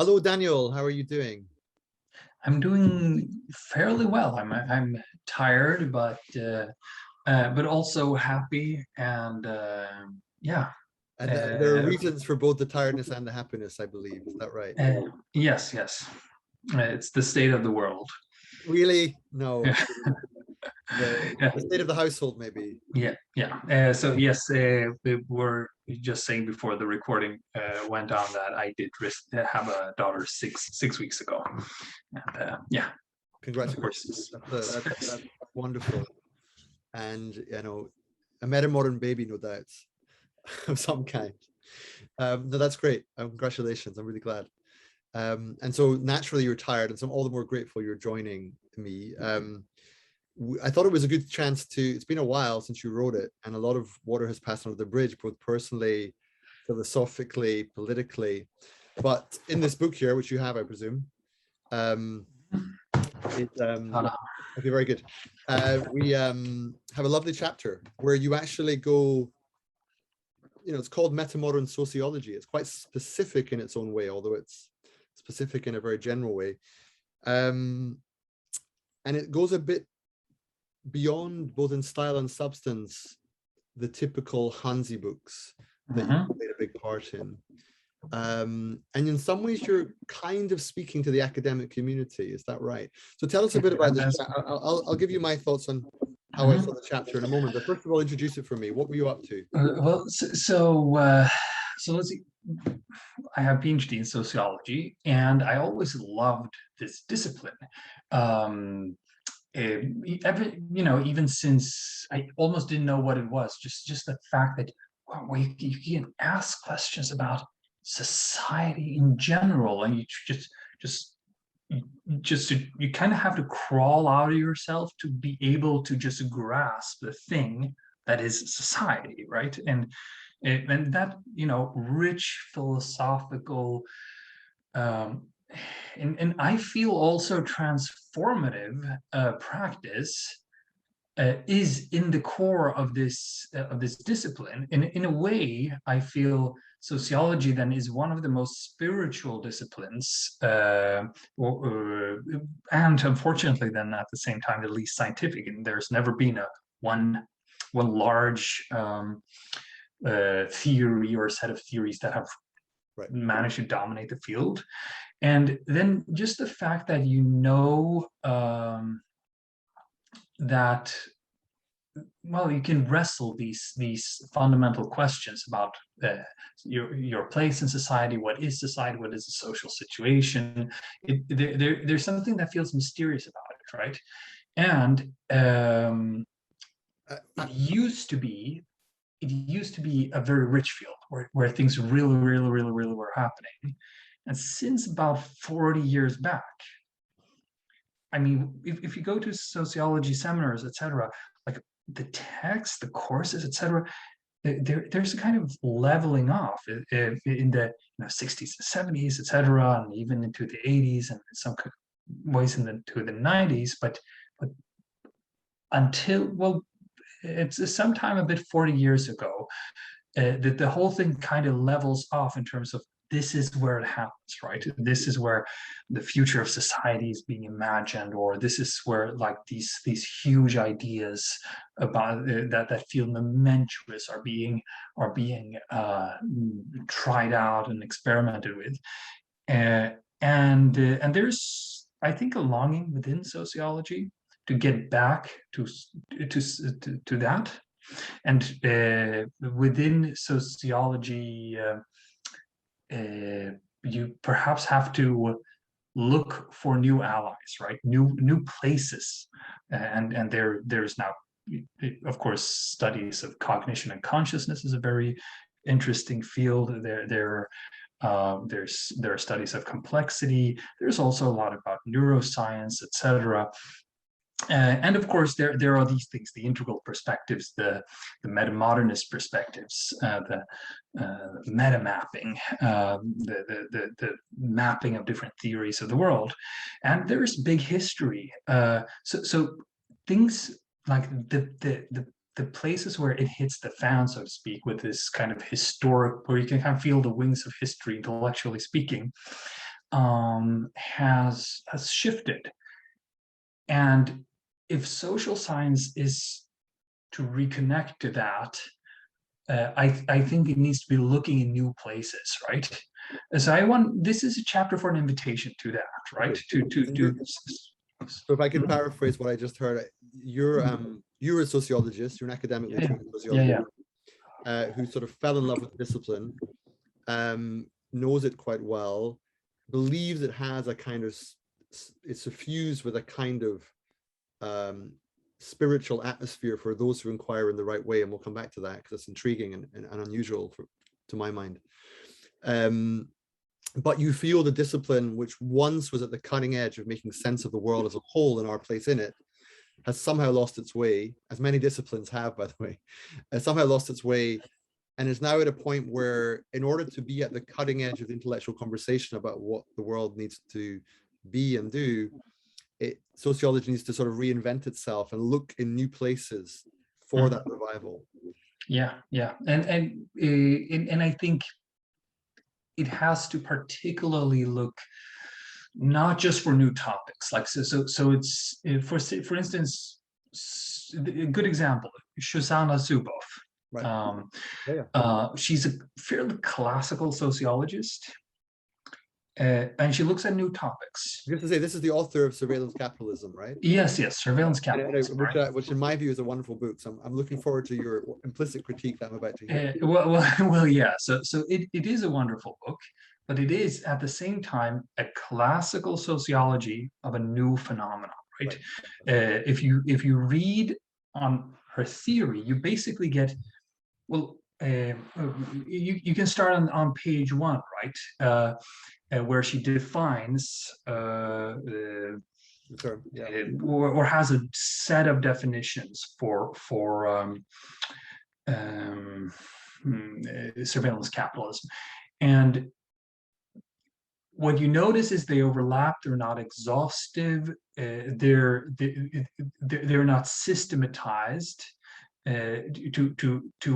Hello, Daniel. How are you doing? I'm doing fairly well. I'm tired, but also happy, and yeah. And there are Uh, reasons for both the tiredness and the happiness, I believe. Is that right? yes, yes. It's the state of the world. Really? No. Yeah, The state of the household, maybe. yeah, yeah. So yes, we were just saying before the recording went on that I did have a daughter six weeks ago, and yeah, of Congratulations. course. That's wonderful. And, a meta-modern baby, no doubt, of some kind. No, that's great. Congratulations. I'm really glad. And so naturally you're tired, and so I'm all the more grateful you're joining me. I thought it was a good chance it's been a while since you wrote it, and a lot of water has passed under the bridge, both personally, philosophically, politically. But in this book here, which you have, I presume, okay, very good. We have a lovely chapter where you actually go, it's called Metamodern Sociology. It's quite specific in its own way, although it's specific in a very general way. And it goes a bit beyond, both in style and substance, the typical Hansi books that you played a big part in. And in some ways, you're kind of speaking to the academic community. Is that right? So tell us a bit about this. I'll give you my thoughts on how I saw the chapter in a moment. But first of all, introduce it for me. What were you up to? So let's see. I have PhD in sociology, and I always loved this discipline. Even since I almost didn't know what it was, just the fact that wow, you can ask questions about society in general, and you kind of have to crawl out of yourself to be able to just grasp the thing that is society, right? And that rich philosophical and I feel also transformative practice is in the core of this discipline. In a way, I feel sociology then is one of the most spiritual disciplines, and unfortunately, then at the same time, the least scientific. And there's never been one large theory or set of theories that have managed to dominate the field. And then just the fact that that you can wrestle these fundamental questions about your place in society. What is society? What is the social situation? There's something that feels mysterious about it, right? And it used to be a very rich field where things really, really, really, really were happening. And since about 40 years back, I mean, if you go to sociology seminars, etc., like the texts, the courses, etc., there's a kind of leveling off in the 60s and 70s, etc., and even into the 80s, and in some ways into the 90s. But until it's sometime a bit 40 years ago that the whole thing kind of levels off in terms of this is where it happens, right? This is where the future of society is being imagined, or this is where like these huge ideas about that feel momentous are being tried out and experimented with, and there's, I think, a longing within sociology to get back to that, and within sociology. You perhaps have to look for new allies, right? New places, and there's now, of course, studies of cognition and consciousness is a very interesting field. There are studies of complexity. There's also a lot about neuroscience, etc. And of course, there are these things: the integral perspectives, the metamodernist perspectives, the meta mapping, the mapping of different theories of the world. And there's big history. So things like the places where it hits the fan, so to speak, with this kind of historic, where you can kind of feel the wings of history, intellectually speaking, has shifted. And if social science is to reconnect to that, I think it needs to be looking in new places, right? So this is a chapter for an invitation to that, right? So if I could paraphrase what I just heard, you're a sociologist, you're an academic sociologist, who sort of fell in love with the discipline, knows it quite well, believes it has a kind of, it's suffused with a kind of spiritual atmosphere for those who inquire in the right way, and we'll come back to that because it's intriguing and unusual to my mind. But you feel the discipline, which once was at the cutting edge of making sense of the world as a whole and our place in it, has somehow lost its way, as many disciplines have, by the way, has somehow lost its way, and is now at a point where, in order to be at the cutting edge of the intellectual conversation about what the world needs to be and do, sociology needs to sort of reinvent itself and look in new places for that revival. Yeah, and I think it has to particularly look not just for new topics, like so it's for instance, a good example, Shoshana Zuboff. Right. She's a fairly classical sociologist, and she looks at new topics. You have to say, this is the author of Surveillance Capitalism, right? Yes, Surveillance Capitalism. Which in my view is a wonderful book. So I'm looking forward to your implicit critique that I'm about to hear. Well, yeah. So it is a wonderful book, but it is at the same time a classical sociology of a new phenomenon, right? If you read on her theory, you basically get, well, you can start on page 1, right? Where she defines or has a set of definitions for surveillance capitalism. And what you notice is they overlap. They're not exhaustive. They're not systematized to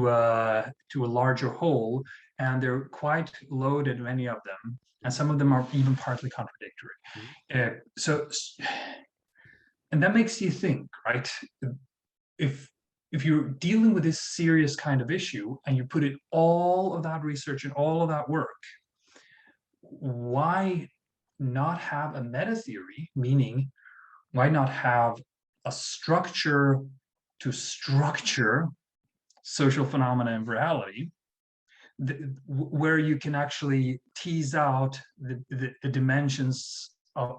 a larger whole, and they're quite loaded, many of them, and some of them are even partly contradictory. And that makes you think, right? If you're dealing with this serious kind of issue and you put in all of that research and all of that work, why not have a meta theory? Meaning, why not have a structure to structure social phenomena in reality, where you can actually tease out the dimensions of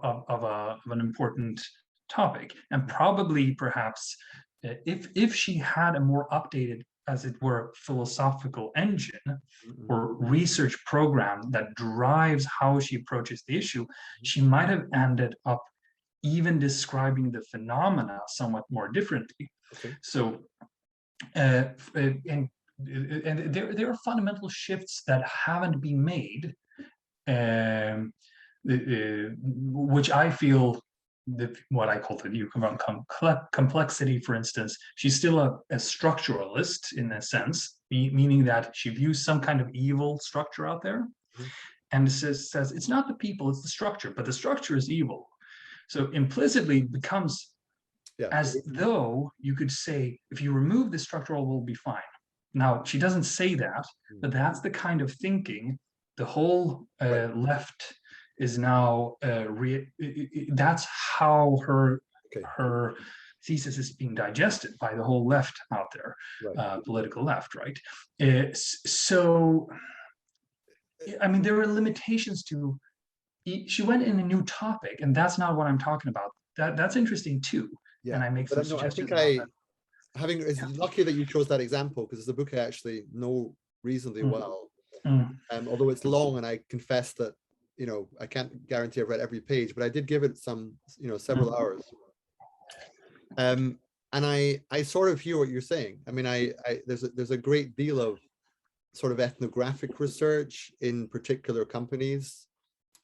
an important topic? And probably, perhaps, if she had a more updated, as it were, philosophical engine or research program that drives how she approaches the issue, she might have ended up even describing the phenomena somewhat more differently. So, and there are fundamental shifts that haven't been made, which I feel that what I call the new complexity, for instance. She's still a structuralist in a sense, meaning that she views some kind of evil structure out there, and says it's not the people, it's the structure, but the structure is evil. So implicitly it becomes as though you could say, if you remove the structure, all will be fine. Now, she doesn't say that, but that's the kind of thinking the whole left is now, that's how her thesis is being digested by the whole left out there, political left, right? So, I mean, there are limitations to, she went in a new topic, and that's not what I'm talking about. That's interesting too. And I make some suggestions. It's lucky that you chose that example, because it's a book I actually know reasonably well. Although it's long, and I confess that, I can't guarantee I've read every page, but I did give it some, several hours. And I sort of hear what you're saying. I mean, there's a great deal of sort of ethnographic research in particular companies,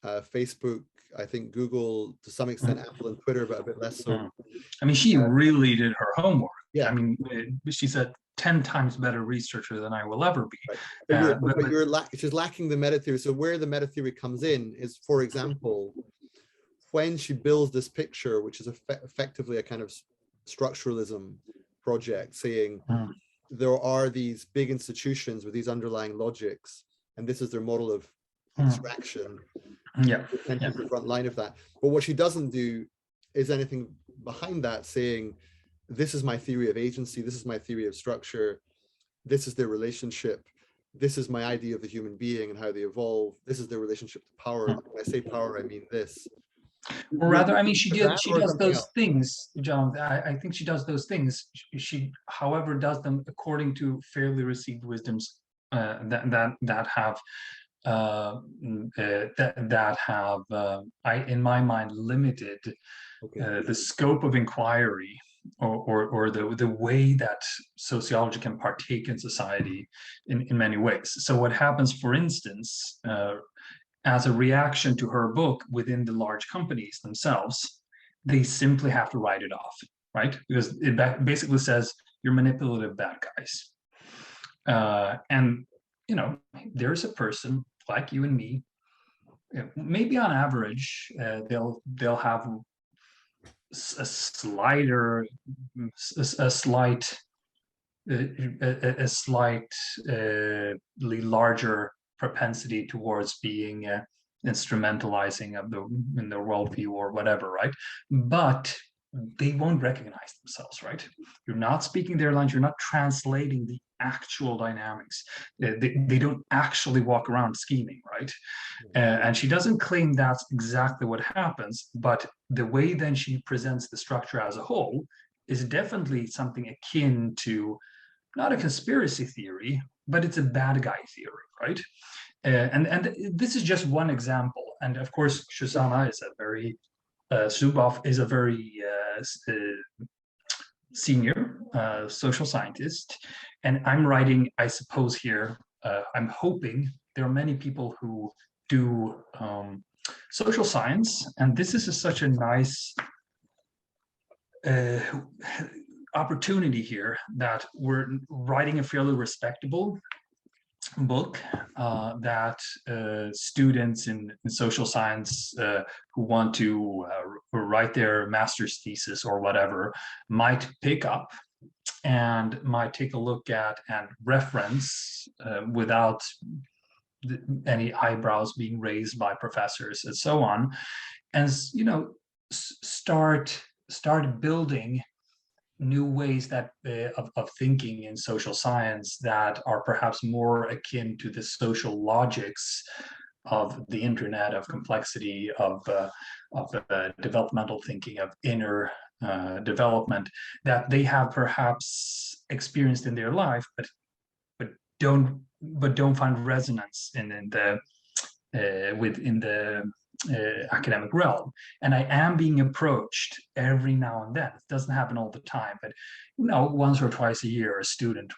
Facebook, I think Google, to some extent Apple and Twitter, but a bit less so. I mean, she really did her homework. I mean, she's at 10 times better researcher than I will ever be. Right. But she's lacking the meta theory. So where the meta theory comes in is, for example, when she builds this picture, which is effectively a kind of structuralism project, saying there are these big institutions with these underlying logics, and this is their model of extraction. Yeah. The front line of that. But what she doesn't do is anything behind that, saying, this is my theory of agency, this is my theory of structure, this is their relationship, this is my idea of the human being and how they evolve, this is their relationship to power. When I say power, I mean this. Or rather, I mean, she does those things, John. I think she does those things. She, however, does them according to fairly received wisdoms that have in my mind, limited the scope of inquiry or the way that sociology can partake in society in many ways. So what happens, for instance, as a reaction to her book within the large companies themselves, they simply have to write it off, right? Because it basically says, you're manipulative bad guys. And, you know, there's a person like you and me, maybe on average, they'll have a slightly larger propensity towards being instrumentalizing of in their worldview or whatever, right? But they won't recognize themselves, right? You're not speaking their language, you're not translating the actual dynamics. They don't actually walk around scheming, right? And she doesn't claim that's exactly what happens, but the way then she presents the structure as a whole is definitely something akin to not a conspiracy theory, but it's a bad guy theory, right? And this is just one example. And of course, Shoshana is a very Zuboff is a very senior social scientist, and I'm writing, I suppose here, I'm hoping there are many people who do social science, and this is such a nice opportunity here that we're writing a fairly respectable book that students in social science who want to write their master's thesis or whatever might pick up and might take a look at and reference without any eyebrows being raised by professors and so on, and start building new ways that of thinking in social science that are perhaps more akin to the social logics of the internet, of complexity, of developmental thinking, of inner development that they have perhaps experienced in their life, but don't find resonance within the academic realm. And I am being approached every now and then. It doesn't happen all the time, but once or twice a year, a student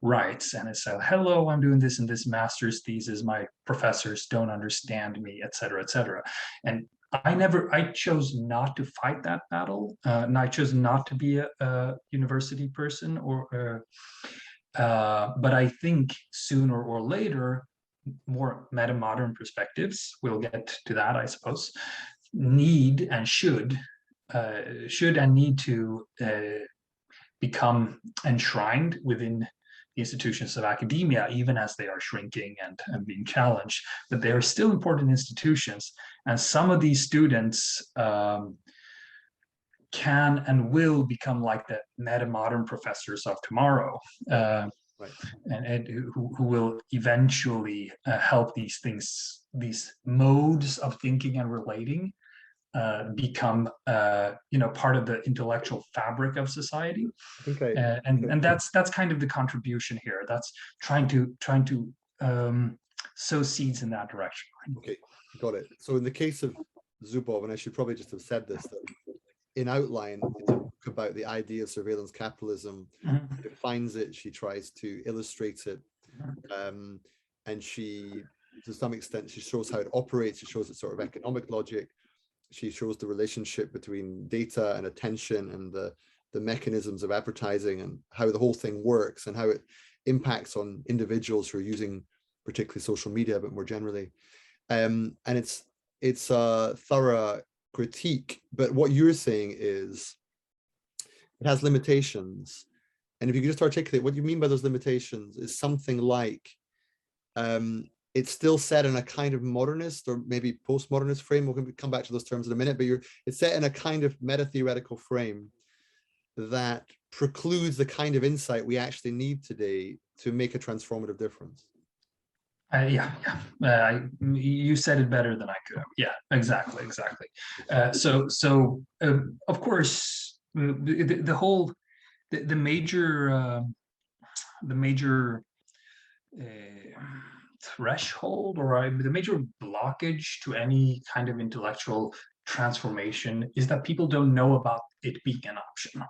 writes and it's hello, I'm doing this in this master's thesis. My professors don't understand me, etc., etc. And I chose not to fight that battle, and I chose not to be a university person, but I think sooner or later, more meta-modern perspectives, we'll get to that, I suppose, need and should and need to become enshrined within the institutions of academia, even as they are shrinking and being challenged. But they are still important institutions, and some of these students can and will become like the meta-modern professors of tomorrow. Right. And who will eventually help these things, these modes of thinking and relating, become part of the intellectual fabric of society. Okay. And that's kind of the contribution here. That's trying to sow seeds in that direction. Okay, got it. So in the case of Zuboff, and I should probably just have said this, that in outline, it's a book about the idea of surveillance capitalism. Mm-hmm. She defines it, she tries to illustrate it, and she, to some extent, she shows how it operates, she shows its sort of economic logic, she shows the relationship between data and attention and the the mechanisms of advertising and how the whole thing works and how it impacts on individuals who are using particularly social media, but more generally. And it's a thorough critique, but what you're saying is it has limitations. And if you could just articulate what you mean by those limitations, is something like it's still set in a kind of modernist or maybe postmodernist frame. We'll come back to those terms in a minute, but it's set in a kind of meta-theoretical frame that precludes the kind of insight we actually need today to make a transformative difference. You said it better than I could have. Yeah, exactly. So of course, the major threshold, or the major blockage to any kind of intellectual transformation is that people don't know about it being an option.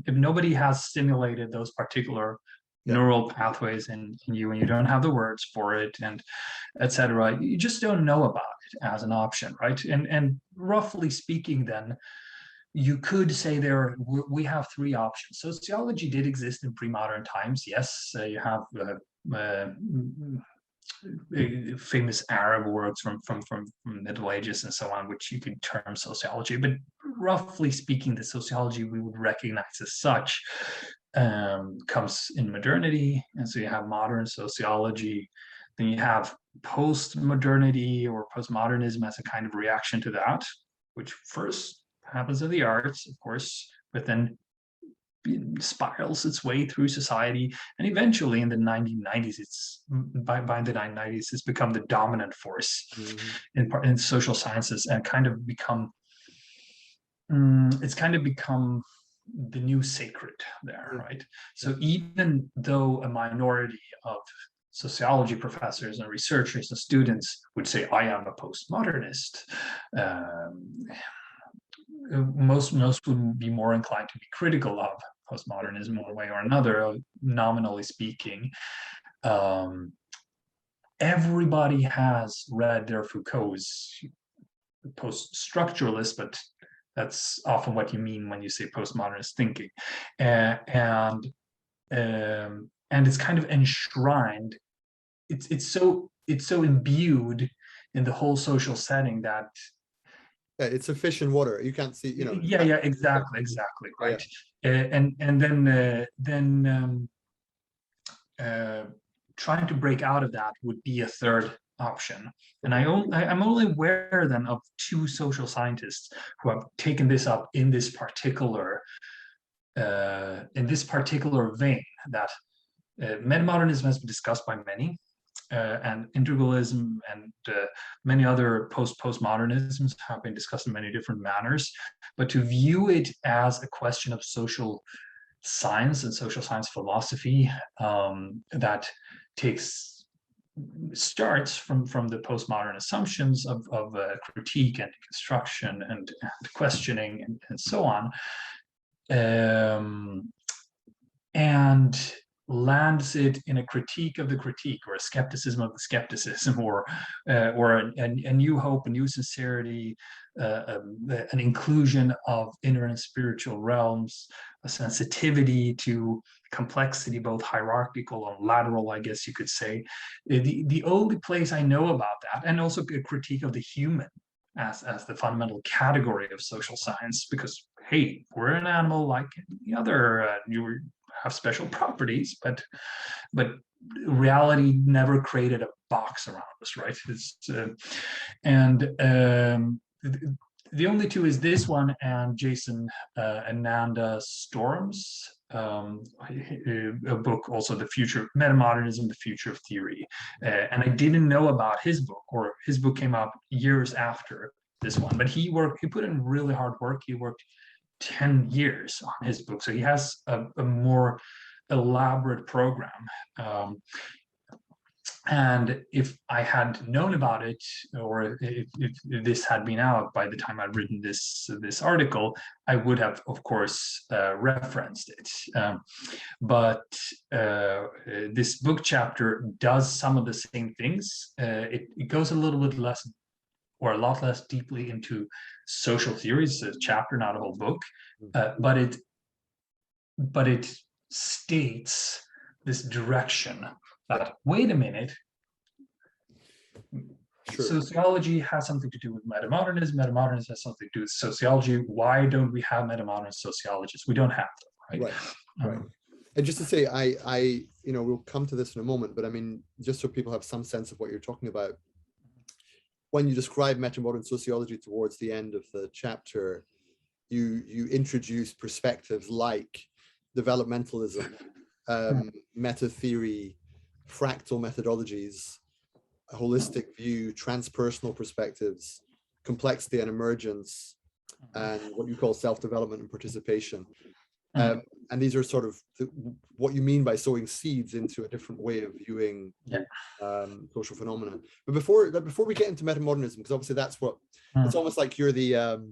If nobody has stimulated those particular neural pathways in you, and you don't have the words for it, and etc., you just don't know about it as an option, right? And roughly speaking, then you could say we have three options. Sociology did exist in pre-modern times. Yes, you have famous Arab works from Middle Ages and so on, which you could term sociology. But roughly speaking, the sociology we would recognize as such comes in modernity. And so you have modern sociology, then you have post-modernity or postmodernism as a kind of reaction to that, which first happens in the arts, of course, but then spirals its way through society, and eventually in the 1990s, by the 1990s, it's become the dominant force in social sciences, and it's kind of become the new sacred there, right? So even though a minority of sociology professors and researchers and students would say, I am a postmodernist, most would be more inclined to be critical of postmodernism one way or another, nominally speaking. Everybody has read their Foucault's post-structuralist, but that's often what you mean when you say postmodernist thinking, and it's kind of enshrined. It's so imbued in the whole social setting that it's a fish in water. You can't see, exactly, right. And then trying to break out of that would be a third option. And I'm only aware then of two social scientists who have taken this up in this particular vein, that metamodernism has been discussed by many, and integralism and many other postmodernisms have been discussed in many different manners. But to view it as a question of social science and social science philosophy that starts from the postmodern assumptions of critique and construction and questioning and so on, and lands it in a critique of the critique, or a skepticism of the skepticism, or a new hope, a new sincerity, an inclusion of inner and spiritual realms, a sensitivity to complexity, both hierarchical and lateral, I guess you could say. The only place I know about that, and also a critique of the human as the fundamental category of social science, because hey, we're an animal like the other. You have special properties, but reality never created a box around us, right? The only two is this one and Jason Ananda Storm's a book, also The Future, Metamodernism, The Future of Theory. And I didn't know about his book, or his book came out years after this one, but he put in really hard work. He worked 10 years on his book, so he has a more elaborate program. And if I had known about it, or if this had been out by the time I'd written this article, I would have, of course, referenced it. But this book chapter does some of the same things. It goes a little bit less or a lot less deeply into social theories. It's a chapter, not a whole book, but it states this direction that, wait a minute, sociology has something to do with metamodernism. Metamodernism has something to do with sociology. Why don't we have metamodern sociologists? We don't have them, right? Right. And just to say, I we'll come to this in a moment, but I mean, just so people have some sense of what you're talking about, when you describe metamodern sociology towards the end of the chapter, you introduce perspectives like developmentalism, meta theory, fractal methodologies, a holistic view, transpersonal perspectives, complexity and emergence, and what you call self-development and participation. And these are sort of what you mean by sowing seeds into a different way of viewing social phenomena. But before we get into metamodernism, because obviously that's what it's almost like you're the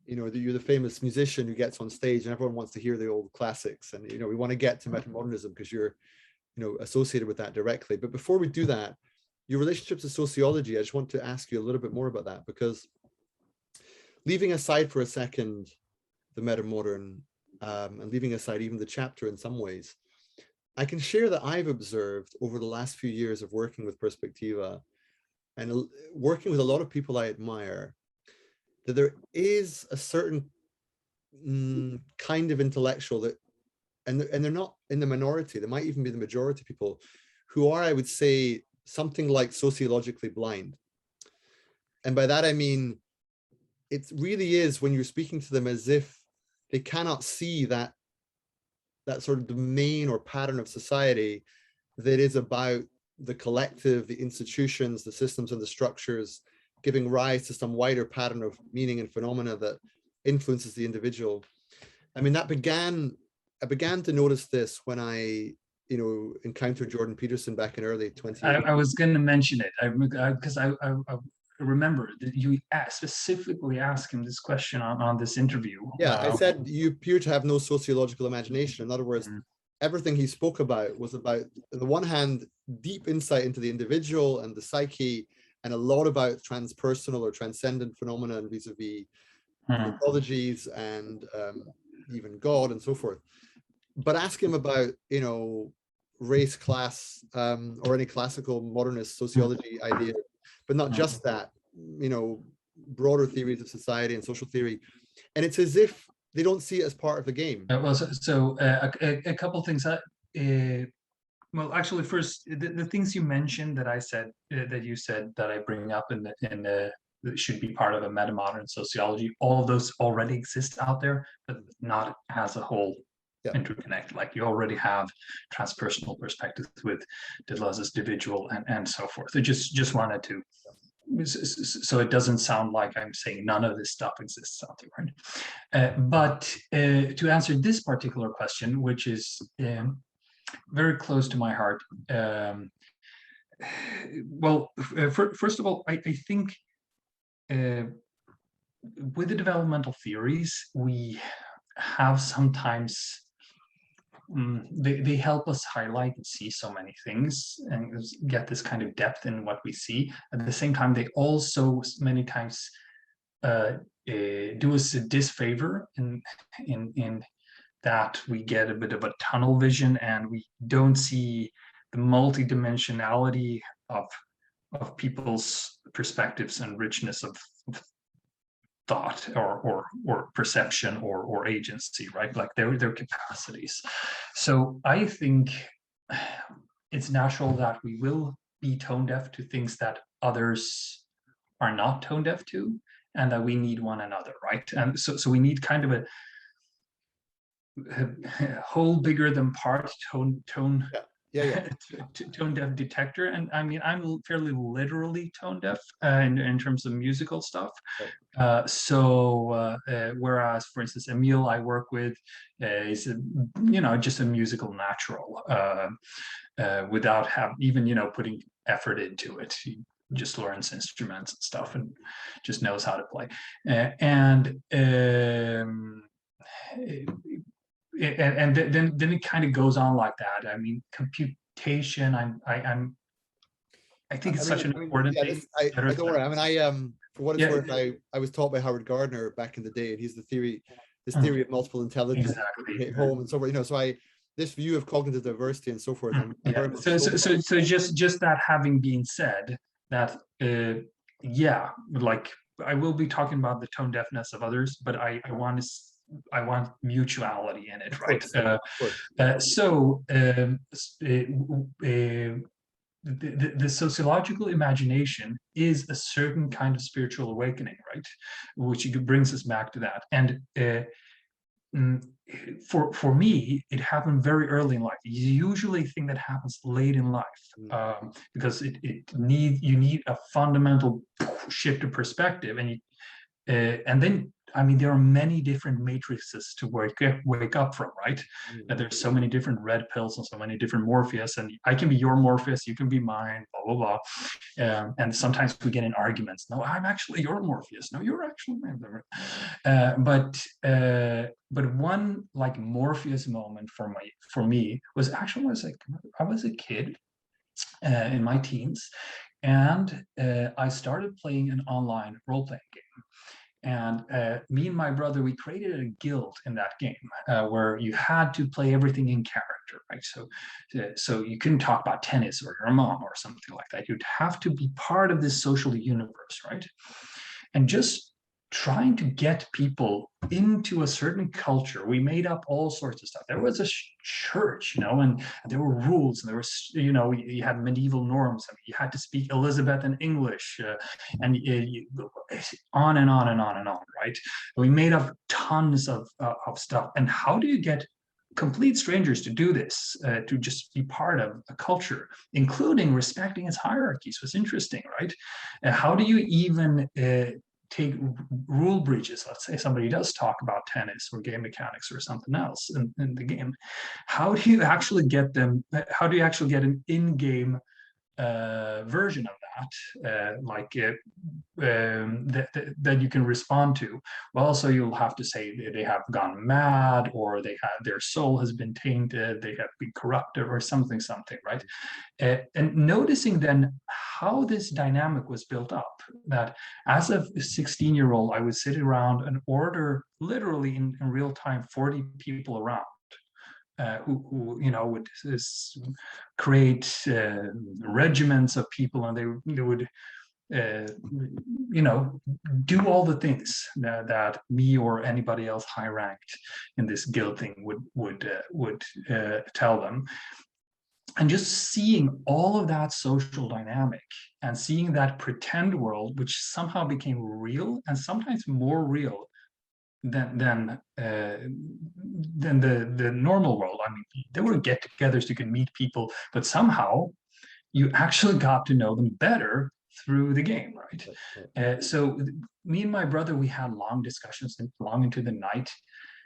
you're the famous musician who gets on stage and everyone wants to hear the old classics, and we want to get to metamodernism because you're associated with that directly. But before we do that, your relationship to sociology, I just want to ask you a little bit more about that, because leaving aside for a second the metamodern and leaving aside even the chapter in some ways, I can share that I've observed over the last few years of working with Perspectiva and working with a lot of people I admire, that there is a certain kind of intellectual that, and they're not in the minority, they might even be the majority, people who are, I would say, something like sociologically blind. And by that I mean, it really is when you're speaking to them as if they cannot see that sort of domain or pattern of society that is about the collective, the institutions, the systems and the structures giving rise to some wider pattern of meaning and phenomena that influences the individual. I mean, I began to notice this when I encountered Jordan Peterson back in early 2018. I was going to mention it because I remember that you specifically asked him this question on this interview. Yeah, I said you appear to have no sociological imagination. In other words, everything he spoke about was about, on the one hand, deep insight into the individual and the psyche, and a lot about transpersonal or transcendent phenomena and vis-a-vis mythologies and even God and so forth. But ask him about, race, class, or any classical modernist sociology idea, but not just that, broader theories of society and social theory. And it's as if they don't see it as part of the game. Well, a couple things. Well, actually, first, the things you mentioned that I said, that you said that I bring up in the should be part of a metamodern sociology, all of those already exist out there, but not as a whole interconnect. Like you already have transpersonal perspectives with Deleuze's individual and so forth. I just wanted to, so it doesn't sound like I'm saying none of this stuff exists out there, right? But to answer this particular question, which is very close to my heart. First of all, I think with the developmental theories, we have sometimes they help us highlight and see so many things and get this kind of depth in what we see. At the same time, they also many times do us a disfavor in that we get a bit of a tunnel vision and we don't see the multidimensionality of people's perspectives and richness of thought or perception or agency, right? Like their capacities. So I think it's natural that we will be tone deaf to things that others are not tone deaf to, and that we need one another, right? And so we need kind of a whole bigger than part tone tone deaf detector. And I mean, I'm fairly literally tone deaf in terms of musical stuff. Whereas, for instance, Emil I work with is just a musical natural without even putting effort into it. He just learns instruments and stuff and just knows how to play. And then it kind of goes on like that. I mean, computation. I'm I think it's I such an important yeah, thing. I don't worry. I mean, for what it's Yeah. worth, I was taught by Howard Gardner back in the day, and he's this theory of multiple intelligence Exactly. hit home and so forth. You know, so this view of cognitive diversity and so forth. I'm very much So just that having been said, that yeah, like I will be talking about the tone deafness of others, but I want mutuality in it, right? The sociological imagination is a certain kind of spiritual awakening, right? Which brings us back to that. And for me, it happened very early in life. It's usually a thing that happens late in life, because you need a fundamental shift of perspective, and then I mean there are many different matrices to wake up from, right? There's so many different red pills and so many different Morpheus, and I can be your Morpheus, you can be mine, blah blah blah. And sometimes we get in arguments. No, I'm actually your Morpheus. No, you're actually mine. But one like Morpheus moment for me was actually I was a kid in my teens, and I started playing an online role-playing game. And me and my brother, we created a guild in that game where you had to play everything in character, right? So you couldn't talk about tennis or your mom or something like that. You'd have to be part of this social universe, right? And just trying to get people into a certain culture. We made up all sorts of stuff. There was a church, and there were rules, and there was, you had medieval norms. I mean, you had to speak Elizabethan English, and on and on and on and on, right? We made up tons of stuff. And how do you get complete strangers to do this, to just be part of a culture, including respecting its hierarchies? Was interesting, right? How do you even take rule breaches? Let's say somebody does talk about tennis or game mechanics or something else in the game. How do you actually get them? How do you actually get an in-game version of that, that you can respond to? Well, so you'll have to say they have gone mad, or their soul has been tainted, they have been corrupted, or something, right? And noticing then how this dynamic was built up, that as a 16-year-old, I would sit around and order literally in real time 40 people around. Who would create regiments of people, and they would do all the things that me or anybody else high ranked in this guild thing would tell them. And just seeing all of that social dynamic and seeing that pretend world, which somehow became real, and sometimes more real than the normal world. I mean, there were get-togethers, you can meet people, but somehow you actually got to know them better through the game, right? So me and my brother, we had long discussions long into the night,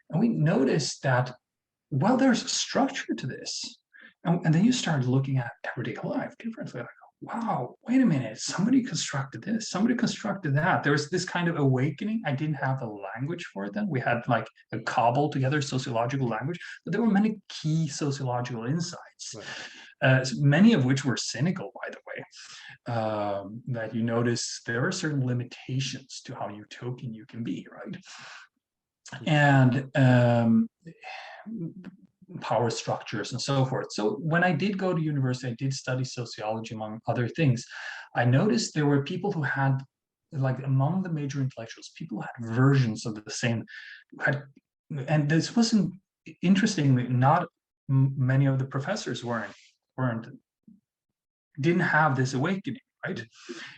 and we noticed that, well, there's a structure to this. And then you start looking at everyday life differently. Like, wow, wait a minute, somebody constructed this, somebody constructed that. There was this kind of awakening. I didn't have a language for it then. We had like a cobbled together sociological language, but there were many key sociological insights, many of which were cynical, by the way, that you notice there are certain limitations to how utopian you can be, right? And power structures and so forth. So when I did go to university, I did study sociology, among other things. I noticed there were people who had, like among the major intellectuals, people who had versions of the same, and this wasn't, interestingly, not many of the professors didn't have this awakening, right?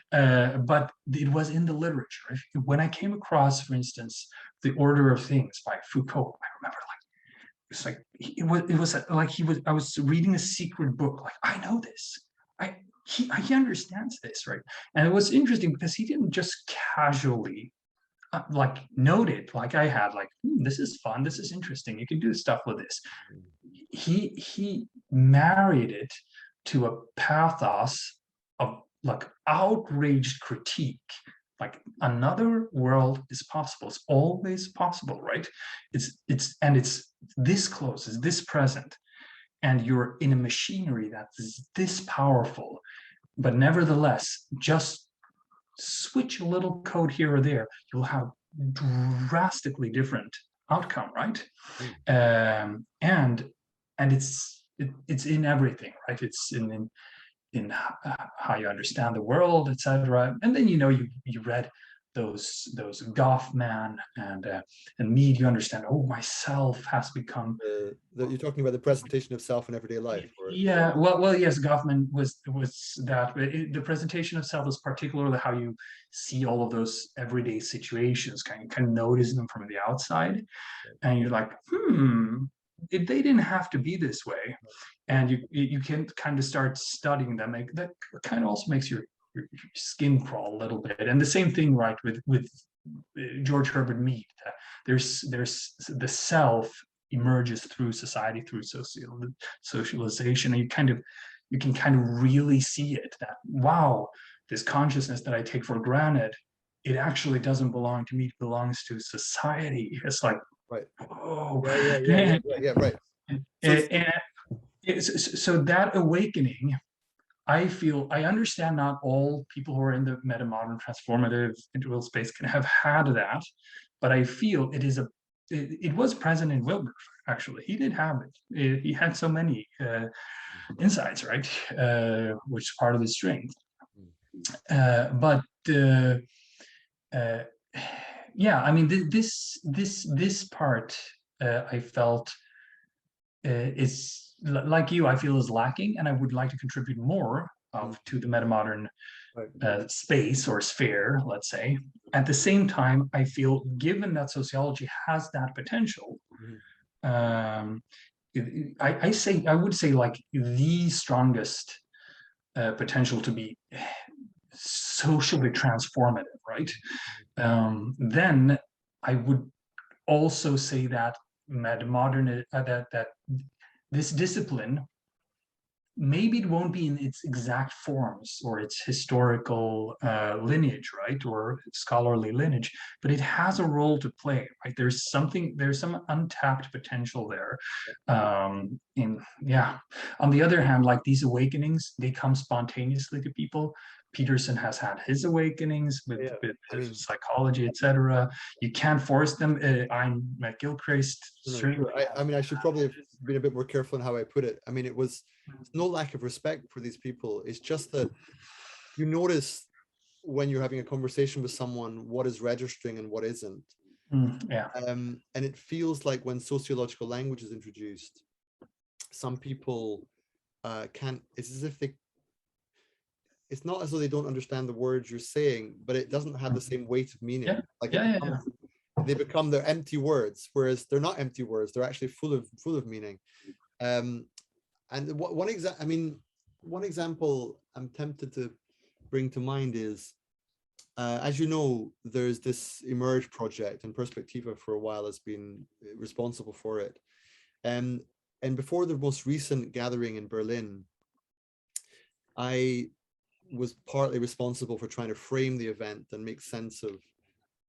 But it was in the literature. When I came across, for instance, The Order of Things by Foucault, I remember it's like I was reading a secret book. Like, I know this. He understands this, right? And it was interesting because he didn't just casually note it like I had. Like, this is fun. This is interesting. You can do stuff with this. He married it to a pathos of like outraged critique. Like, another world is possible. It's always possible, right? It's this close, it's this present, and you're in a machinery that's this powerful. but nevertheless, just switch a little code here or there, you'll have drastically different outcome, right? And it's in everything, right? It's in how you understand the world, etc. And then you read those Goffman and Mead, you understand, oh, myself has become you're talking about the presentation of self in everyday life, or... Yeah, well, yes, Goffman was that, but the presentation of self is particularly how you see all of those everyday situations, kind of notice them from the outside, and you're like, they didn't have to be this way, and you can kind of start studying them. That kind of also makes your skin crawl a little bit. And the same thing, right, with George Herbert Mead. There's the self emerges through society, through socialization, and you can kind of really see it, that wow, this consciousness that I take for granted, it actually doesn't belong to me, it belongs to society. It's like, right. Oh, yeah, right. So that awakening, I understand not all people who are in the metamodern transformative integral space can have had that, but I feel it was present in Wilber, actually. He did have it. He had so many insights, right? Which is part of his strength. But yeah, I mean, this part I felt is, like you, I feel is lacking, and I would like to contribute more to the metamodern space or sphere, let's say. At the same time, I feel, given that sociology has that potential, I would say like the strongest potential to be socially transformative, right? Then I would also say that metamodern, that this discipline, maybe it won't be in its exact forms or its historical lineage, right, or scholarly lineage, but it has a role to play, right? There's some untapped potential there. On the other hand, like, these awakenings, they come spontaneously to people. Peterson has had his awakenings with psychology, etc. You can't force them. I'm Matt Gilchrist. I should probably have been a bit more careful in how I put it. I mean, it's no lack of respect for these people. It's just that you notice when you're having a conversation with someone what is registering and what isn't. And it feels like when sociological language is introduced, some people can't. It's as if it's not as though they don't understand the words you're saying, but it doesn't have the same weight of meaning. They become their empty words, whereas they're not empty words. They're actually full of meaning. And one example I'm tempted to bring to mind is, as you know, there's this Emerge project, and Perspectiva for a while has been responsible for it. And before the most recent gathering in Berlin, I was partly responsible for trying to frame the event and make sense of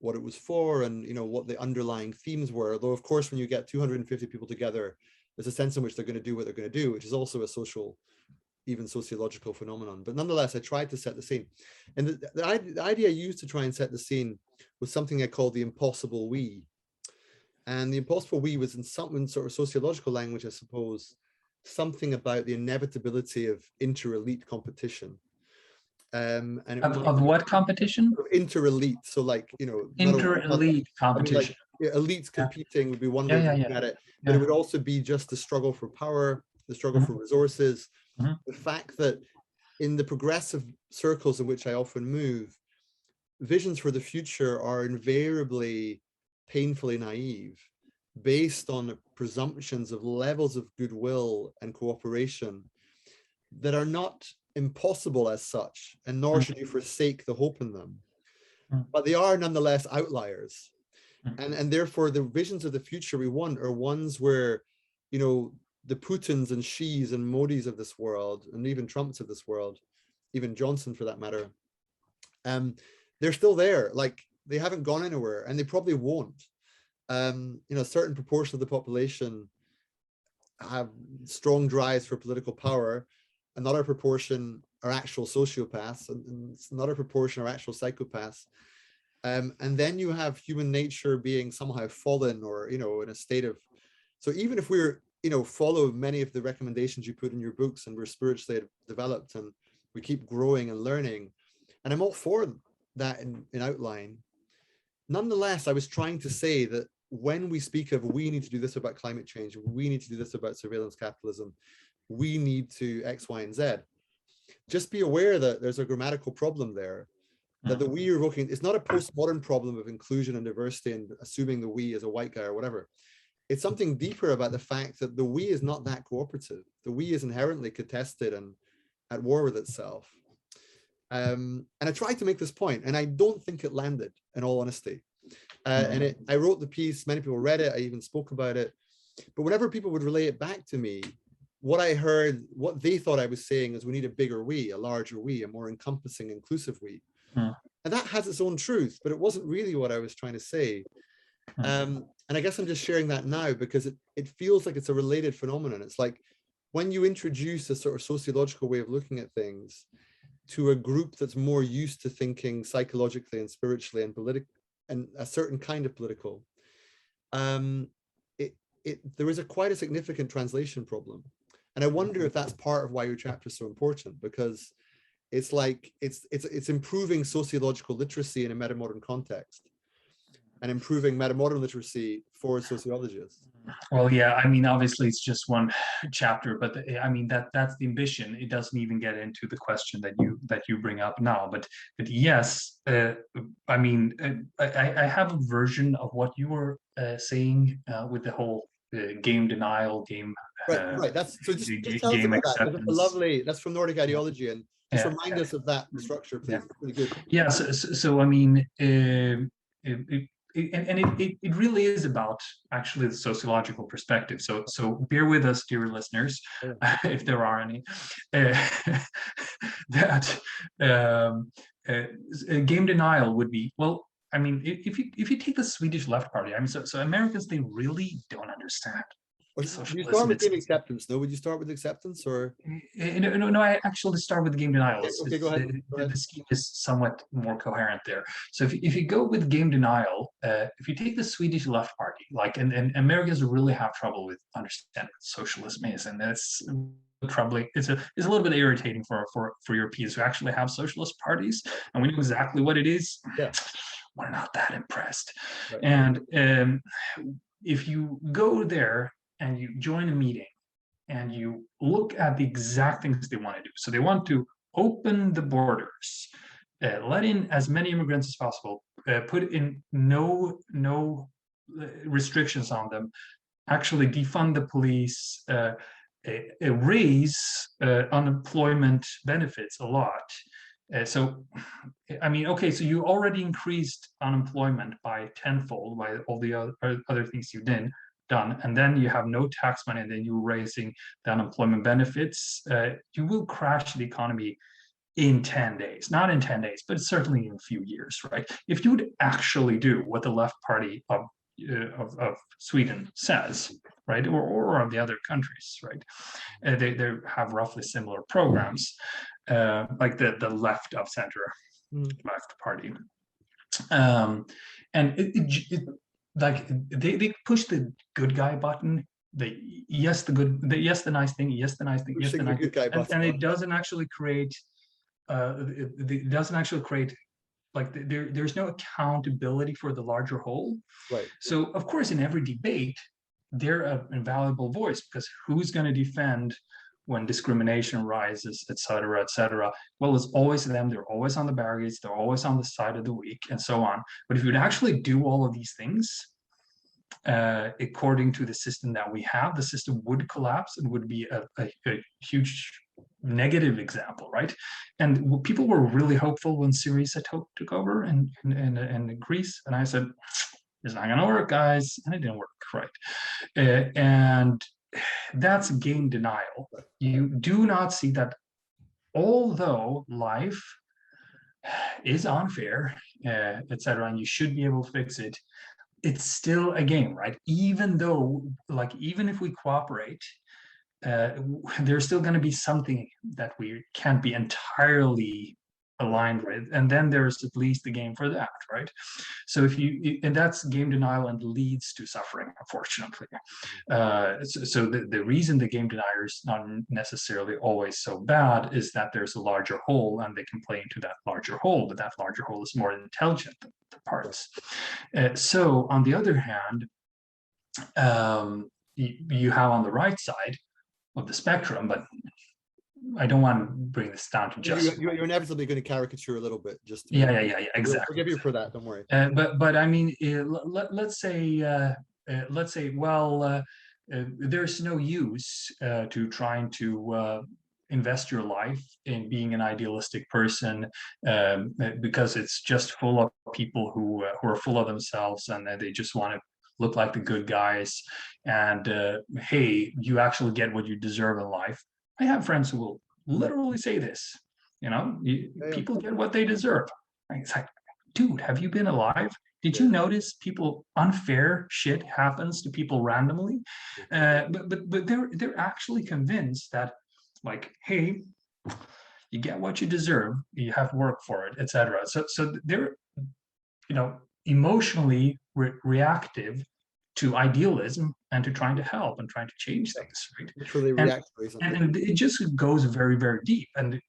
what it was for, and what the underlying themes were. Although, of course, when you get 250 people together, there's a sense in which they're going to do what they're going to do, which is also a social, even sociological phenomenon. But nonetheless, I tried to set the scene. And the idea I used to try and set the scene was something I called the impossible we. And the impossible we was, in some sort of sociological language, I suppose, something about the inevitability of inter-elite competition. And of what competition? Inter-elite. So, like, inter-elite competition. Like, elites competing would be one way of looking at it, but it would also be just the struggle for power, the struggle for resources. The fact that in the progressive circles in which I often move, visions for the future are invariably painfully naive, based on presumptions of levels of goodwill and cooperation that are not impossible as such, and nor should you forsake the hope in them, but they are nonetheless outliers. And therefore the visions of the future we want are ones where, the Putins and Xis and Modis of this world, and even Trumps of this world, even Johnson for that matter, they're still there. Like, they haven't gone anywhere, and they probably won't. A certain proportion of the population have strong drives for political power, another proportion are actual sociopaths, and another proportion are actual psychopaths. And then you have human nature being somehow fallen, or, you know, in a state of, so even if we're, you know, follow many of the recommendations you put in your books, and we're spiritually developed and we keep growing and learning, and I'm all for that in outline. Nonetheless, I was trying to say that when we speak of, we need to do this about climate change, we need to do this about surveillance capitalism, we need to X, Y, and Z, just be aware that there's a grammatical problem there, that the we you're evoking is not a postmodern problem of inclusion and diversity and assuming the we is a white guy or whatever. It's something deeper about the fact that the we is not that cooperative. The we is inherently contested and at war with itself. And I tried to make this point, and I don't think it landed, in all honesty. And I wrote the piece, many people read it, I even spoke about it. But whenever people would relay it back to me, what I heard, what they thought I was saying is, we need a bigger we, a larger we, a more encompassing, inclusive we. And that has its own truth, but it wasn't really what I was trying to say. And I guess I'm just sharing that now because it feels like it's a related phenomenon. It's like when you introduce a sort of sociological way of looking at things to a group that's more used to thinking psychologically and spiritually and politically, and a certain kind of political, there is quite a significant translation problem. And I wonder if that's part of why your chapter is so important, because it's like it's improving sociological literacy in a metamodern context and improving metamodern literacy for sociologists. Well, yeah, I mean, obviously it's just one chapter, but I mean that's the ambition. It doesn't even get into the question that you bring up now. But yes, I mean, I have a version of what you were saying with the whole game denial, game. Right. That's so. Just tell us about that. It's a lovely. That's from Nordic ideology, and just remind us of that structure, please. Really good. Yeah. So I mean, it really is about actually the sociological perspective. So bear with us, dear listeners, if there are any, that game denial would be, well, I mean, if you take the Swedish Left Party, I mean, so Americans, they really don't understand. You start with game acceptance, no? Would you start with acceptance, or? No, I actually start with the game denial. Okay, go ahead. The scheme is somewhat more coherent there. So if you go with game denial, if you take the Swedish Left Party, like, and Americans really have trouble with understanding what socialism is, and that's troubling. It's a little bit irritating for Europeans who actually have socialist parties, and we know exactly what it is. Yeah. We're not that impressed. Right. And if you go there and you join a meeting and you look at the exact things they want to do. So they want to open the borders, let in as many immigrants as possible, put in no restrictions on them, actually defund the police, raise unemployment benefits a lot. So, I mean, okay, so you already increased unemployment by tenfold by all the other things you've done, and then you have no tax money, and then you're raising the unemployment benefits, you will crash the economy in 10 days. Not in 10 days, but certainly in a few years, right? If you would actually do what the left party of Sweden says, right, or of the other countries, right, they have roughly similar programs, like the left of center left party, and like they push the good guy button. The nice thing, yes, the nice thing, yes, the nice thing, and it doesn't actually create. It doesn't actually create. Like there's no accountability for the larger whole. Right. So of course, in every debate, they're an invaluable voice, because who's going to defend when discrimination rises, et cetera, et cetera? Well, it's always them. They're always on the barricades. They're always on the side of the weak, and so on. But if you'd actually do all of these things, according to the system that we have, the system would collapse and would be a huge negative example, right? And people were really hopeful when Syriza took over in Greece, and I said, it's not going to work, guys, and it didn't work, right? And that's game denial. You do not see that although life is unfair, etc., and you should be able to fix it, it's still a game, right? Even though, like, even if we cooperate, there's still going to be something that we can't be entirely aligned with, and then there's at least the game for that, right? So and that's game denial, and leads to suffering, unfortunately. So the reason the game denier is not necessarily always so bad is that there's a larger whole, and they can play into that larger whole, but that larger whole is more intelligent than the parts. So on the other hand, you have on the right side of the spectrum, but I don't want to bring this down to just. You're inevitably going to caricature a little bit, just yeah, exactly. We'll forgive you for that. Don't worry. But I mean, let's say, well, there's no use to trying to invest your life in being an idealistic person, because it's just full of people who are full of themselves, and they just want to look like the good guys. And hey, you actually get what you deserve in life. I have friends who will literally say this, people get what they deserve. It's like, dude, have you been alive? Did you notice unfair shit happens to people randomly? But they're actually convinced that, like, hey, you get what you deserve, you have work for it, etc. So they're, emotionally reactive to idealism and to trying to help and trying to change things, right? Literally reactionary. And it just goes very, very deep. And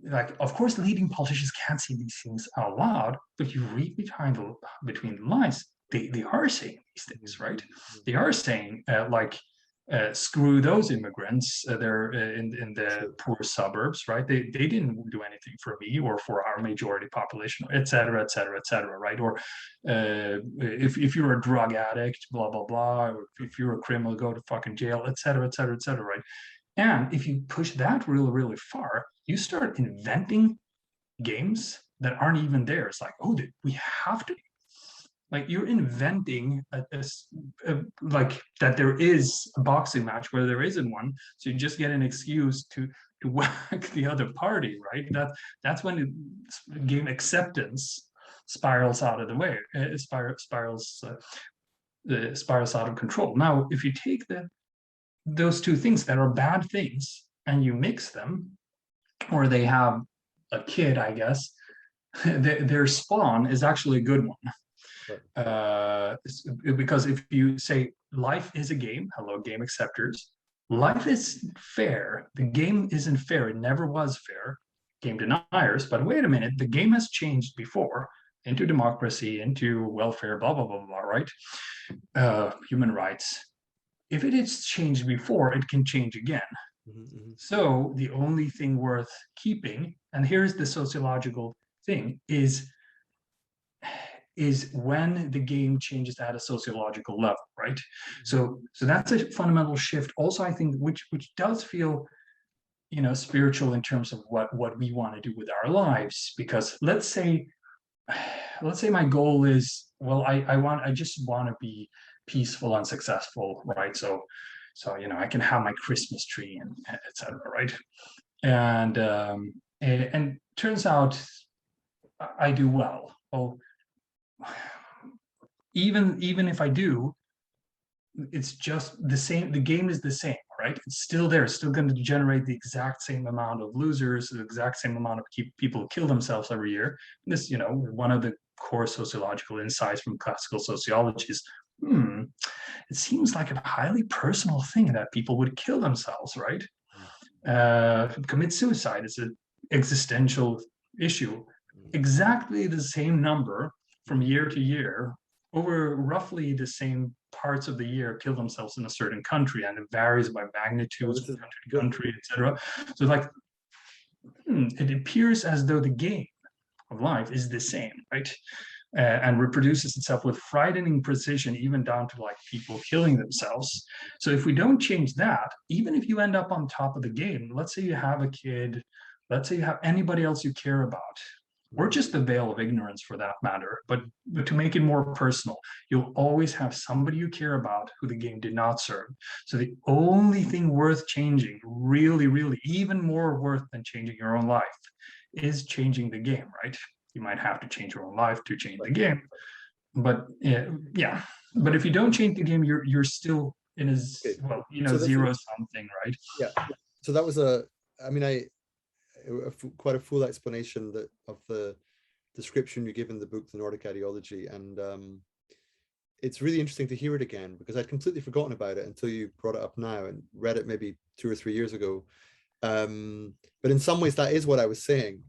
like, of course, leading politicians can't see these things out loud, but you read between the lines, they are saying these things, right? They are saying screw those immigrants. They're in the poor suburbs, right? They didn't do anything for me or for our majority population, et cetera, et cetera, et cetera, right? Or if you're a drug addict, blah, blah, blah, or if you're a criminal, go to fucking jail, et cetera, et cetera, et cetera, right? And if you push that really, really far, you start inventing games that aren't even there. It's like, oh, we have to. Like, you're inventing like that there is a boxing match where there isn't one, so you just get an excuse to whack the other party, right? That's when the game acceptance spirals out of the way. Spirals out of control. Now, if you take those two things that are bad things and you mix them, or they have a kid, I guess, their spawn is actually a good one. Because if you say life is a game, hello game acceptors, life is fair, the game isn't fair, it never was fair, game deniers, but wait a minute, the game has changed before into democracy, into welfare, blah, blah, blah, blah, right? Human rights. If it is changed before, it can change again. Mm-hmm. So the only thing worth keeping, and here's the sociological thing, is when the game changes at a sociological level, right? So that's a fundamental shift. Also, I think which does feel, spiritual in terms of what we want to do with our lives. Because let's say my goal is, well, I just want to be peaceful and successful, right? So I can have my Christmas tree and etc. Right? And turns out I do well. Oh. Even if I do, it's just the same. The game is the same, right? It's still there. It's still going to generate the exact same amount of losers, the exact same amount of people who kill themselves every year. This, one of the core sociological insights from classical sociology is, it seems like a highly personal thing that people would kill themselves, right? Commit suicide is an existential issue. Exactly the same number from year to year, over roughly the same parts of the year, kill themselves in a certain country, and it varies by magnitudes from country to country, etc. So, like, it appears as though the game of life is the same, right? And reproduces itself with frightening precision, even down to like people killing themselves. So if we don't change that, even if you end up on top of the game, let's say you have a kid, let's say you have anybody else you care about, or just the veil of ignorance for that matter, but to make it more personal, you'll always have somebody you care about who the game did not serve. So the only thing worth changing, really, really, even more worth than changing your own life, is changing the game, right? You might have to change your own life to change the game, but yeah. But if you don't change the game, you're still in his, Okay. well, So zero something, right? yeah. So that was quite a full explanation of the description you give in the book, The Nordic Ideology, and it's really interesting to hear it again because I'd completely forgotten about it until you brought it up now and read it maybe 2 or 3 years ago. But in some ways, that is what I was saying.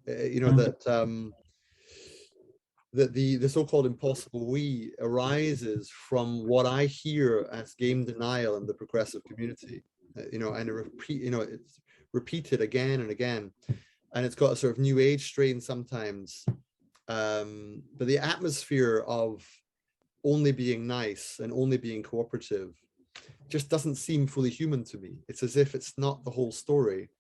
That the so-called impossible we arises from what I hear as game denial in the progressive community. And it's repeated again and again, and it's got a sort of new age strain sometimes. But the atmosphere of only being nice and only being cooperative just doesn't seem fully human to me. It's as if it's not the whole story.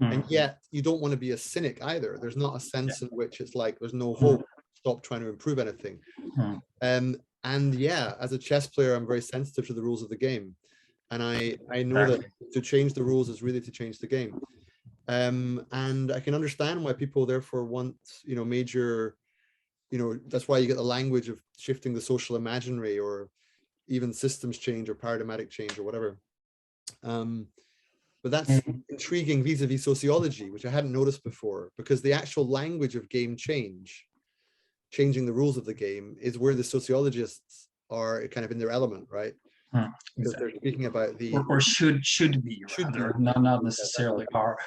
And yet you don't want to be a cynic either. There's not a sense in which it's like there's no hope, stop trying to improve anything. And yeah, as a chess player, I'm very sensitive to the rules of the game. And I know that to change the rules is really to change the game. And I can understand why people therefore want, major, that's why you get the language of shifting the social imaginary or even systems change or paradigmatic change or whatever. But that's intriguing vis-a-vis sociology, which I hadn't noticed before, because the actual language of game change, changing the rules of the game, is where the sociologists are kind of in their element, right? Because they're speaking about the or should be rather, not necessarily are,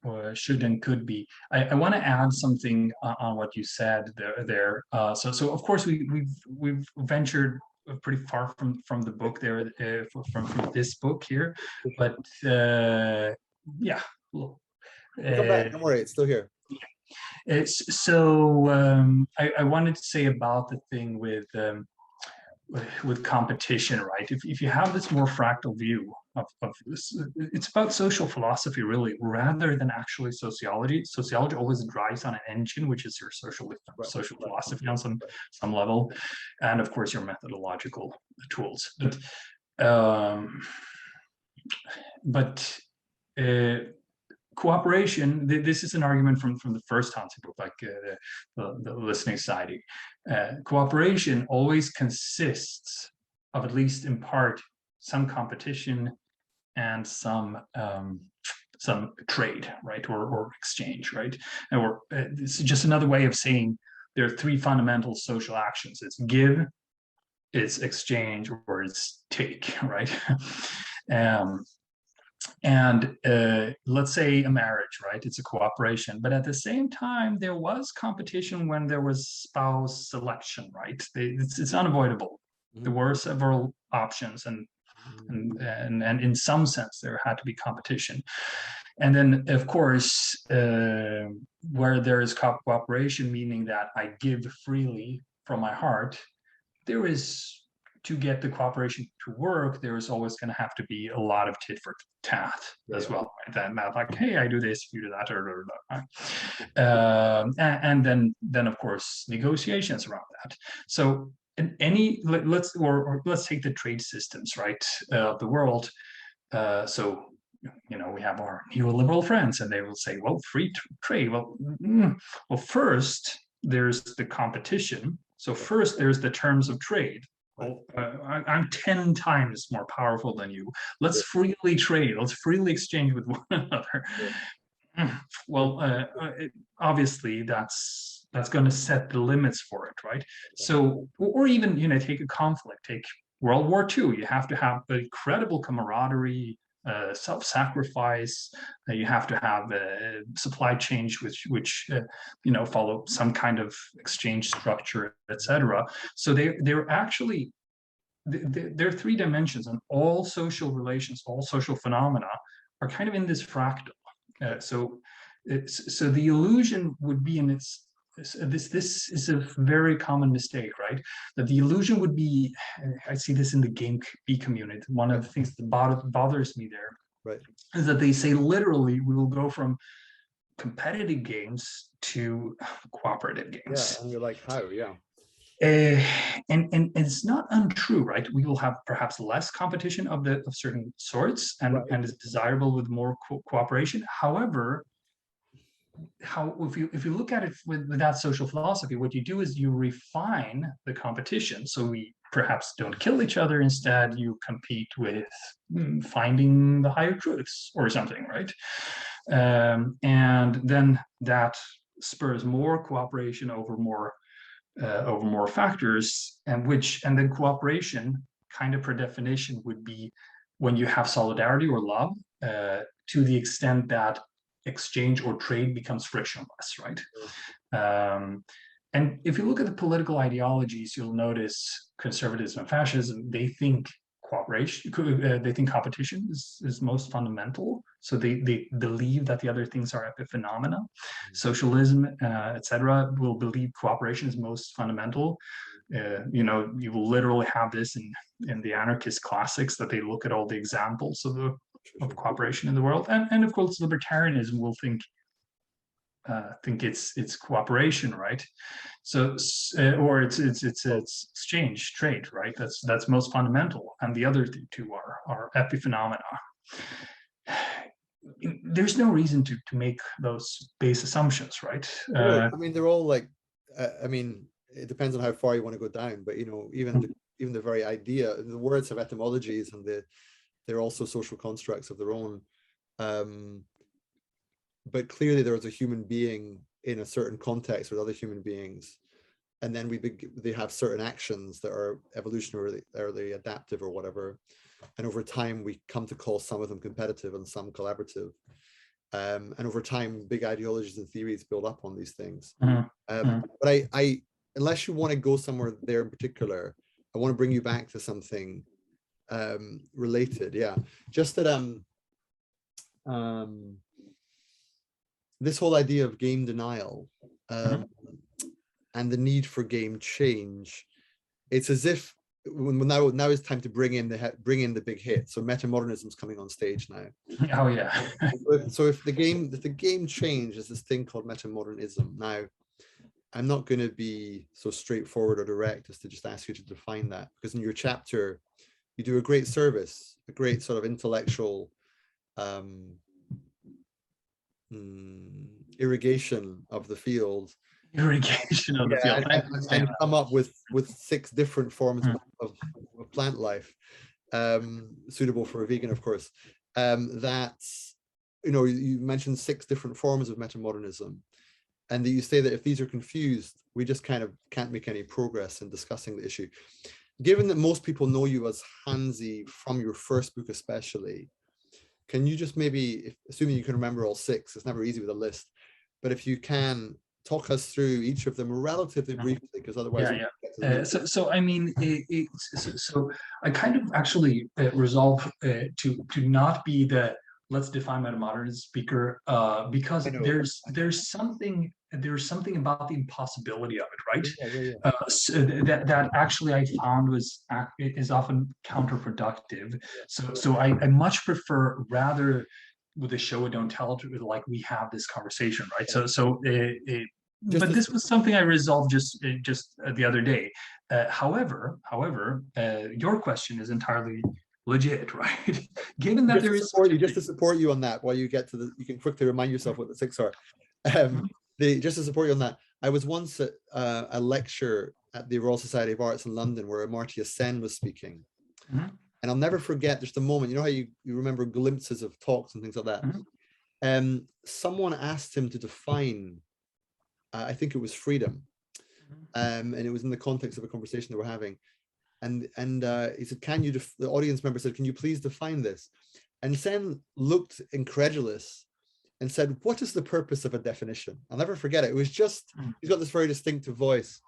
or should and could be. I want to add something on what you said there. So of course we've ventured pretty far from the book there, from this book here, but yeah. We'll come back. Don't worry, it's still here. I wanted to say about the thing with competition, right? If you have this more fractal view of this, it's about social philosophy really, rather than actually sociology. Sociology always drives on an engine, which is your social philosophy on some level, and of course your methodological tools. But cooperation, this is an argument from the first Hansi book, like the Listening Society. Cooperation always consists of, at least in part, some competition and some trade, right, or exchange, right? Or this is just another way of saying there are 3 fundamental social actions: it's give, it's exchange, or it's take, right? And let's say a marriage, right? It's a cooperation, but at the same time, there was competition when there was spouse selection, right? It's unavoidable. There were several options, and in some sense, there had to be competition. And then, of course, where there is cooperation, meaning that I give freely from my heart, there is, to get the cooperation to work, there is always going to have to be a lot of tit for tat as well. Right? Then like, hey, I do this, you do that, and then of course negotiations around that. So in let's take the trade systems, right, of the world. So we have our neoliberal friends, and they will say, well, free trade. Well, first there's the competition. So first there's the terms of trade. Well, I'm 10 times more powerful than you. Let's freely trade. Let's freely exchange with one another. Well, obviously that's going to set the limits for it, right? So, or even take a conflict, take World War II. You have to have a credible camaraderie, self-sacrifice. You have to have a supply chain which follow some kind of exchange structure, etc. So they're actually there are 3 dimensions, and all social relations, all social phenomena are kind of in this fractal. So the illusion would be in its. This is a very common mistake, right? That the illusion would be, I see this in the game B community, one of the things that bothers me there, right, is that they say literally we will go from competitive games to cooperative games. Yeah, and you're like, how? Yeah. And it's not untrue, right? We will have perhaps less competition of certain sorts, and it's desirable with more cooperation. However, if you look at it with that social philosophy, what you do is you refine the competition. So we perhaps don't kill each other. Instead, you compete with finding the higher truths or something, right? And then that spurs more cooperation over more factors, and then cooperation, kind of per definition, would be when you have solidarity or love, to the extent that exchange or trade becomes frictionless, right? And if you look at the political ideologies, you'll notice conservatism and fascism, they think cooperation, they think competition is most fundamental. So they believe that the other things are epiphenomena. Socialism, etc., will believe cooperation is most fundamental. You will literally have this in the anarchist classics, that they look at all the examples of cooperation in the world, and of course libertarianism will think it's cooperation, right? So or it's exchange, trade, right? That's most fundamental, and the other two are epiphenomena. There's no reason to make those base assumptions, right? I mean, they're all like, I mean, it depends on how far you want to go down, but even the very idea, the words have etymologies, and they're also social constructs of their own. But clearly there is a human being in a certain context with other human beings, and then they have certain actions that are evolutionarily adaptive or whatever, and over time we come to call some of them competitive and some collaborative, and over time big ideologies and theories build up on these things. But I unless you want to go somewhere there in particular, I want to bring you back to something related. Just that this whole idea of game denial and the need for game change, it's as if now is time to bring in the big hit. So metamodernism is coming on stage now. Oh yeah. So if the game change is this thing called metamodernism, now I'm not going to be so straightforward or direct as to just ask you to define that, because in your chapter you do a great service, a great sort of intellectual irrigation of the field. And come up with 6 different forms of plant life, suitable for a vegan, of course. That's, you mentioned 6 different forms of metamodernism, and you say that if these are confused, we just kind of can't make any progress in discussing the issue. Given that most people know you as Hansi from your first book especially, can you just maybe, assuming you can remember all 6, it's never easy with a list, but if you can, talk us through each of them relatively briefly, because otherwise so I mean, so I kind of actually resolve to not be the let's define metamodernism speaker, because there's something about the impossibility of it, right? So that actually I found is often counterproductive. So I much prefer, rather with a show and don't tell, like we have this conversation, right? But this was something I resolved just the other day. However, your question is entirely legit, right? Given that there is just to support you on that, while you get to you can quickly remind yourself what the 6 are. Just to support you on that, I was once at a lecture at the Royal Society of Arts in London where Amartya Sen was speaking. And I'll never forget just a moment, how you remember glimpses of talks and things like that. Someone asked him to define, I think it was freedom, and it was in the context of a conversation they were having. And he said, the audience member said, can you please define this? And Sen looked incredulous and said, what is the purpose of a definition? I'll never forget it. It was just, he's got this very distinctive voice.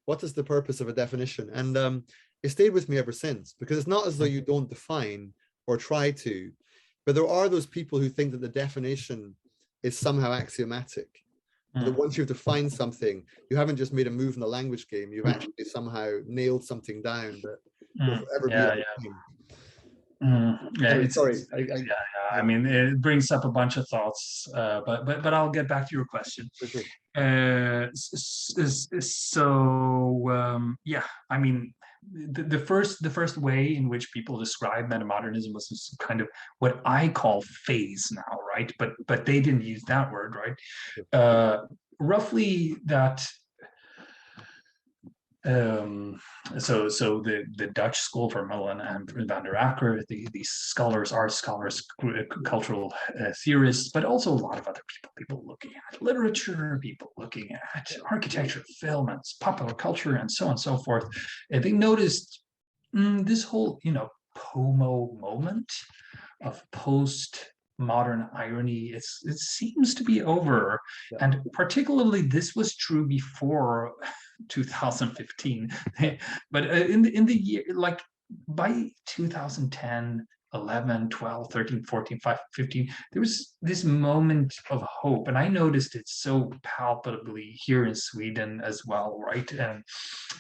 What is the purpose of a definition? And it stayed with me ever since, because it's not as though you don't define or try to, but there are those people who think that the definition is somehow axiomatic. That once you've defined something, you haven't just made a move in the language game, you've actually somehow nailed something down that will forever be sorry. I mean, it brings up a bunch of thoughts, but I'll get back to your question. For sure. I mean, the first way in which people describe metamodernism was this kind of what I call phase now, right? But they didn't use that word, right? Roughly that. So the Dutch school, Vermeulen and Van der Acker, these scholars, art scholars, cultural theorists, but also a lot of other people looking at literature, people looking at architecture, film, and popular culture, and so on and so forth. And they noticed this whole, POMO moment of post-modern irony. It seems to be over, and particularly this was true before 2015. But in the year, like by 2010, 11, 12, 13, 14, 15, there was this moment of hope. And I noticed it so palpably here in Sweden as well, right? And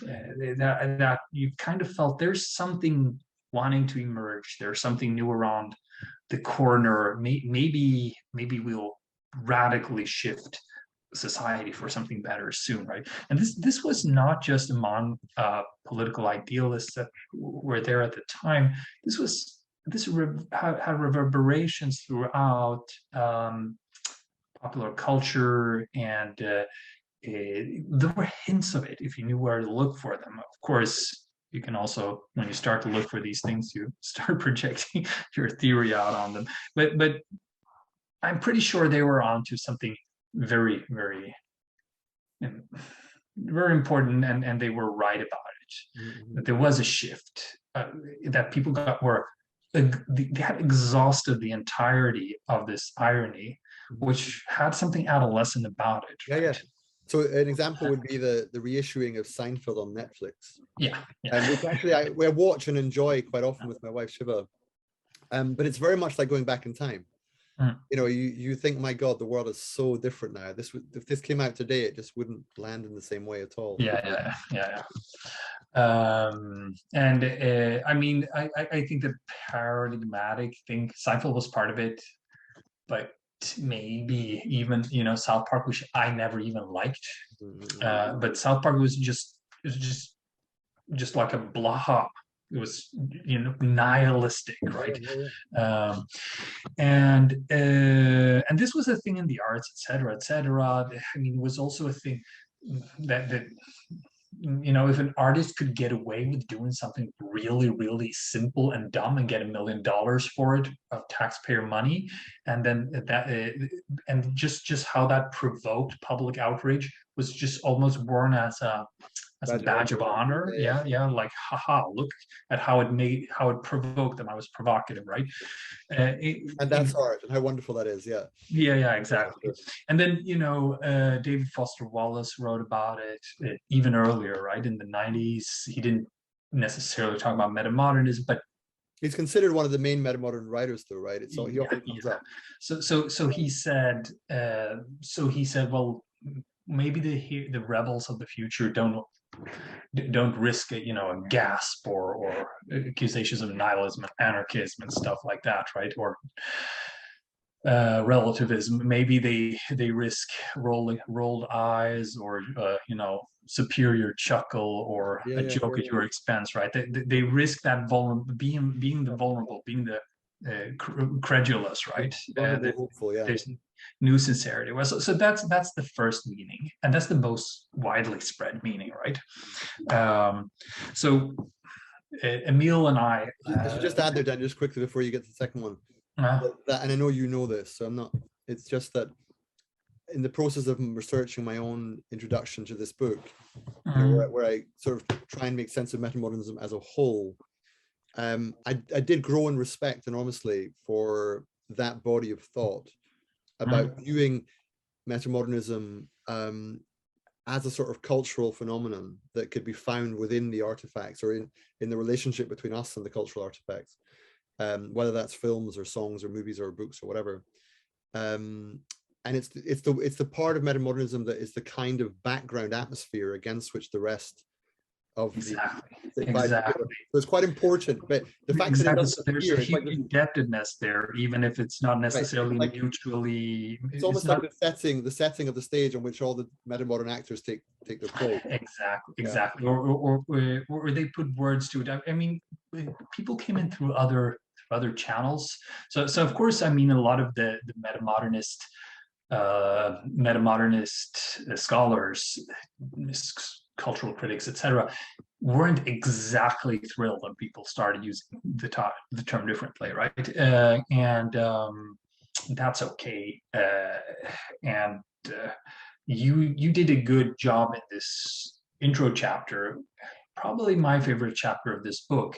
that you kind of felt there's something wanting to emerge. There's something new around the corner. Maybe we'll radically shift society for something better soon, right? And this was not just among political idealists that were there at the time. This had reverberations throughout popular culture, and there were hints of it if you knew where to look for them. Of course, you can also, when you start to look for these things, you start projecting your theory out on them. But I'm pretty sure they were onto something very, very, very important, and they were right about it. Mm-hmm. That there was a shift, that people they had exhausted the entirety of this irony, which had something adolescent about it. Right? Yeah. So an example would be the reissuing of Seinfeld on Netflix. Yeah. And which actually I watch and enjoy quite often with my wife Shiva. But it's very much like going back in time. You think, my God, the world is so different now. If this came out today, it just wouldn't land in the same way at all. Yeah. I mean, I think the paradigmatic thing, Seinfeld was part of it, but maybe even South Park, which I never even liked, but South Park was just like a blah. It was nihilistic, right? And this was a thing in the arts, etc. I mean, it was also a thing that if an artist could get away with doing something really, really simple and dumb and get $1 million for it of taxpayer money, and then and just how that provoked public outrage was just almost worn as a badge of honor. Yeah, like, haha, look at how it provoked them. I was provocative, right? And that's art, and how wonderful that is. Yeah, exactly. And then David Foster Wallace wrote about it even earlier, right? In the 90s. He didn't necessarily talk about metamodernism, but he's considered one of the main metamodern writers, though, right? It's all he often comes up. So he said, well, maybe the rebels of the future don't risk a gasp or accusations of nihilism and anarchism and stuff like that, right? Or relativism. Maybe they risk rolled eyes, or superior chuckle, or a joke at your expense, right? They risk that being the vulnerable, being the credulous, right? Hopeful, yeah. There's new sincerity. Well, so that's the first meaning, and that's the most widely spread meaning, right? So Emil and I should just add there, Dan, just quickly before you get to the second one, and I know you know this, so I'm not. It's just that in the process of researching my own introduction to this book, where I sort of try and make sense of metamodernism as a whole, I did grow in respect enormously for that body of thought about viewing metamodernism as a sort of cultural phenomenon that could be found within the artifacts, or in the relationship between us and the cultural artifacts, whether that's films or songs or movies or books or whatever. And it's the part of metamodernism that is the kind of background atmosphere against which the rest of exactly, the exactly. So it's quite important, but the fact Exactly. that it So doesn't there's appear, a it's like huge indebtedness there, even if it's not necessarily like, mutually. it's almost like the setting of the stage on which all the metamodern actors take their place. Exactly, Yeah. exactly. Or they put words to it. I mean, people came in through other channels. So of course, I mean, a lot of the metamodernist scholars, cultural critics, etc., weren't exactly thrilled when people started using the term differently, right? And that's okay. And you did a good job in this intro chapter, probably my favorite chapter of this book,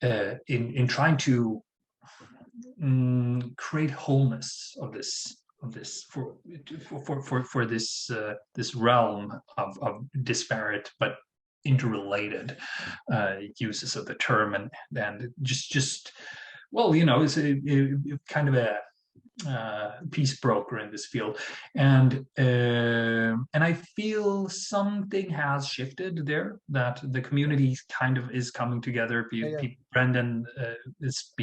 in trying to create wholeness of this for this realm of disparate but interrelated uses of the term, and just well, you know, it's kind of a peace broker in this field, and I feel something has shifted there, that the community kind of is coming together. Brendan is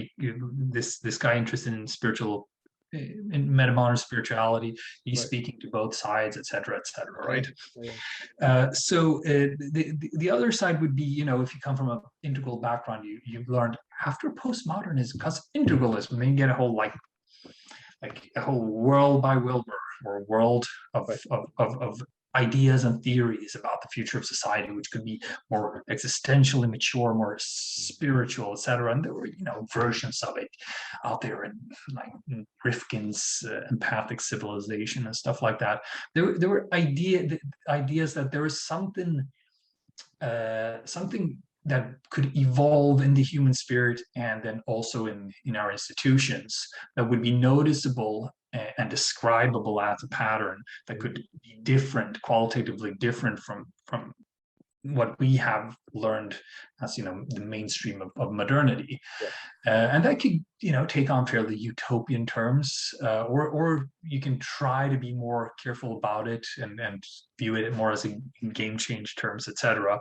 this guy interested in spiritual, in metamodern spirituality. He's speaking to both sides, etc., right? So the other side would be, you know, if you come from an integral background, you've learned after postmodernism, because integralism, then you get a whole like a whole world by Wilbur, or a world of ideas and theories about the future of society, which could be more existentially mature, more spiritual, etc. And there were, you know, versions of it out there, in like Rifkin's empathic civilization and stuff like that. There were ideas that there was something that could evolve in the human spirit, and then also in our institutions, that would be noticeable and describable as a pattern that could be different, qualitatively different from what we have learned as, you know, the mainstream of modernity. And that could, you know, take on fairly utopian terms, or you can try to be more careful about it and view it more as in game change terms, etc.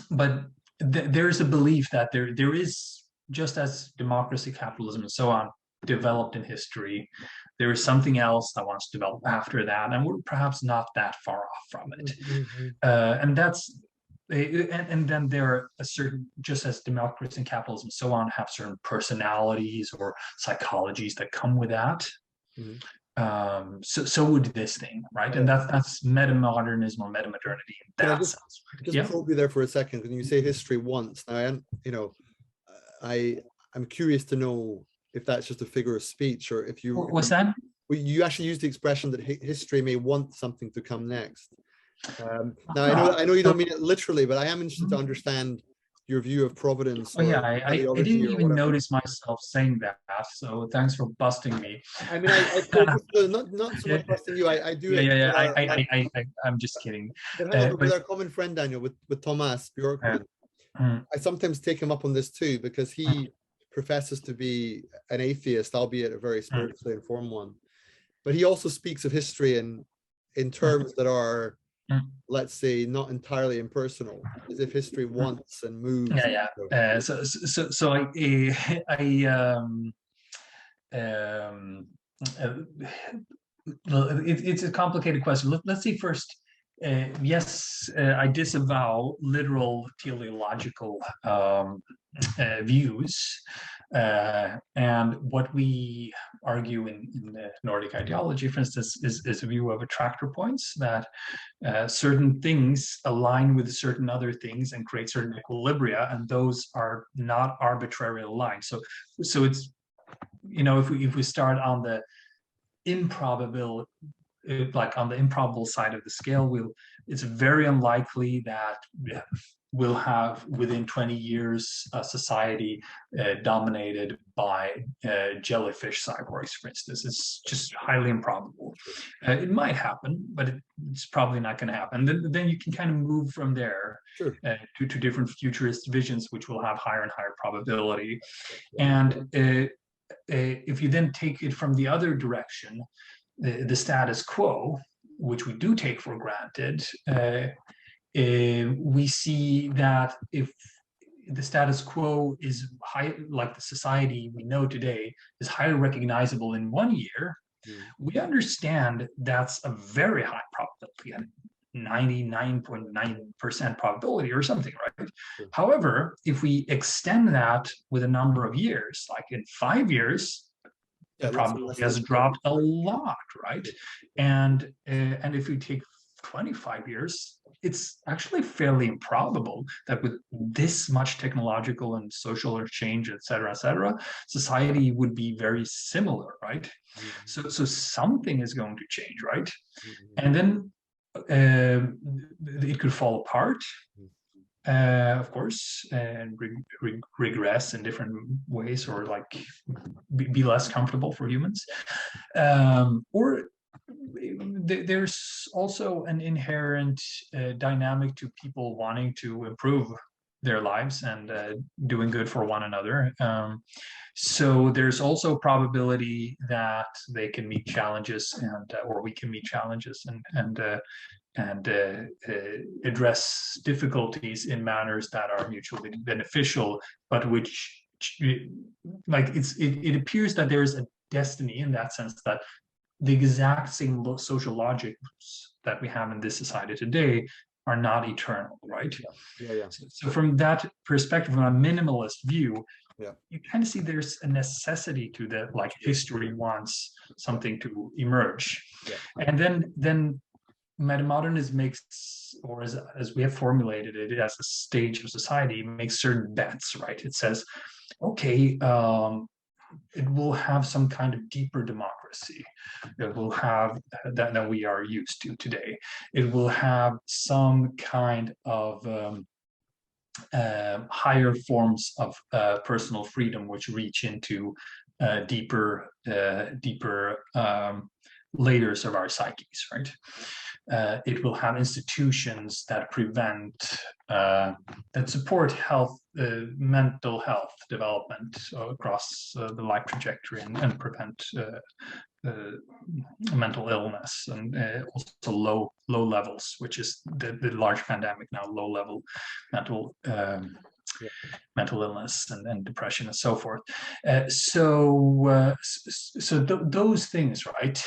But there's a belief that there is, just as democracy, capitalism, and so on developed in history, there is something else that wants to develop after that, and we're perhaps not that far off from it. And that's and then there are a certain, just as democracy and capitalism and so on have certain personalities or psychologies that come with that. So would this thing, right? And that's metamodernism or metamodernity in that sense. Just probe you there for a second. When you say history once, now, you know, I'm curious to know if that's just a figure of speech, or if you... What's that? You actually used the expression that history may want something to come next. Now, I know you don't mean it literally, but I am interested to understand your view of providence. I didn't even notice myself saying that, so thanks for busting me. I mean, I focus, not so much busting you. I do. I'm just kidding. With our common friend Daniel, with Thomas Bjorkman, I sometimes take him up on this too, because he professes to be an atheist, albeit a very spiritually informed one. But he also speaks of history in terms that are, let's say, not entirely impersonal, as if history wants and moves. It's a complicated question. Let's see first. Yes, I disavow literal teleological views, and what we argue in the Nordic ideology, for instance, is a view of attractor points, that certain things align with certain other things and create certain equilibria, and those are not arbitrarily aligned. So it's, you know, if we start on the improbable, like on the improbable side of the scale, it's very unlikely that we'll have within 20 years a society dominated by jellyfish cyborgs, for instance. It's just highly improbable. It might happen, but it's probably not going to happen. Then you can kind of move from there to different futurist visions, which will have higher and higher probability. And if you then take it from the other direction, the status quo, which we do take for granted, we see that if the status quo is high, like the society we know today is highly recognizable in 1 year, we understand that's a very high probability, 99.9% probability or something, right? However, if we extend that with a number of years, like in 5 years, the probability has dropped a lot, right? And if we take 25 years, it's actually fairly improbable that with this much technological and social change, et cetera, society would be very similar, right? So something is going to change, right? And then it could fall apart, of course, and regress in different ways, or like be less comfortable for humans, or there's also an inherent dynamic to people wanting to improve their lives and doing good for one another. So there's also probability that they can meet challenges, and or we can meet challenges and address difficulties in manners that are mutually beneficial, but which, like, it appears that there's a destiny in that sense, that the exact same social logics that we have in this society today are not eternal, right? So from that perspective, from a minimalist view, you kind of see there's a necessity to that, like history wants something to emerge. And then Metamodernism makes, or as we have formulated it as a stage of society, makes certain bets, right? It says, okay, it will have some kind of deeper democracy. It will have that we are used to today. It will have some kind of higher forms of personal freedom, which reach into deeper layers of our psyches, right? It will have institutions that prevent, that support health, mental health development across the life trajectory, and prevent mental illness, and also low levels, which is the large pandemic now, low level mental mental illness and depression and so forth. Those things, right,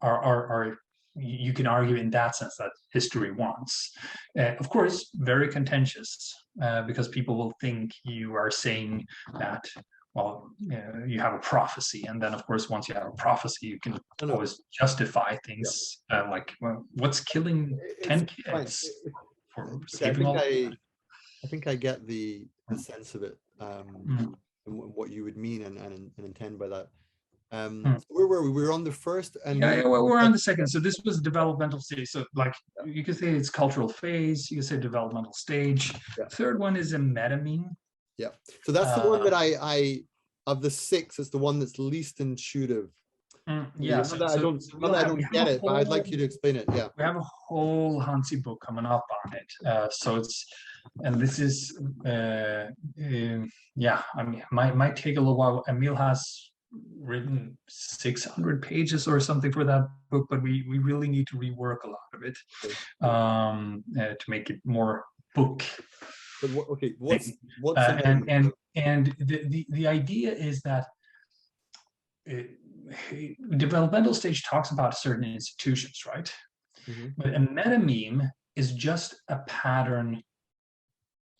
are you can argue in that sense that history wants. Of course, very contentious, because people will think you are saying that, well, you have a prophecy, and then of course once you have a prophecy, you can always justify things, like, well, what's killing 10 kids for saving all? I think I get the sense of it, and what you would mean and intend by that. So where were we? We were on the first, and well, we're on the second. So this was developmental stage. So, like, you could say it's cultural phase. You could say developmental stage. Third one is a metameme. Yeah. So that's the one that I of the 6, it's the one that's least intuitive. Yeah. I don't get it, but I'd like you to explain it. Yeah. We have a whole Hansi book coming up on it. So it's, and this is, yeah, I mean, might take a little while. Emil has written 600 pages or something for that book, but we really need to rework a lot of it, to make it more book. But what's and the idea is that developmental stage talks about certain institutions, right? But a metameme is just a pattern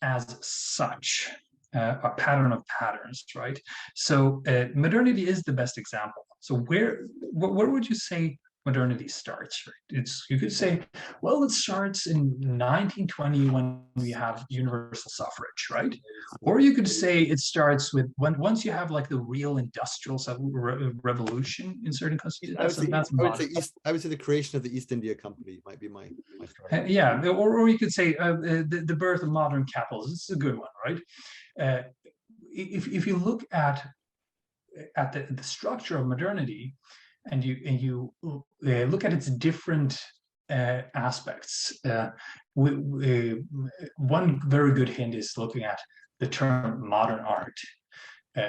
as such, a pattern of patterns, right? So modernity is the best example. So where would you say modernity starts? Right? You could say, well, it starts in 1920 when we have universal suffrage, right? Or you could say it starts with once you have like the real industrial revolution in certain countries. I would say the creation of the East India Company might be my story. Yeah, or you could say the birth of modern capitalism. This is a good one, right? If you look at the structure of modernity, and you look at its different aspects, one very good hint is looking at the term modern art.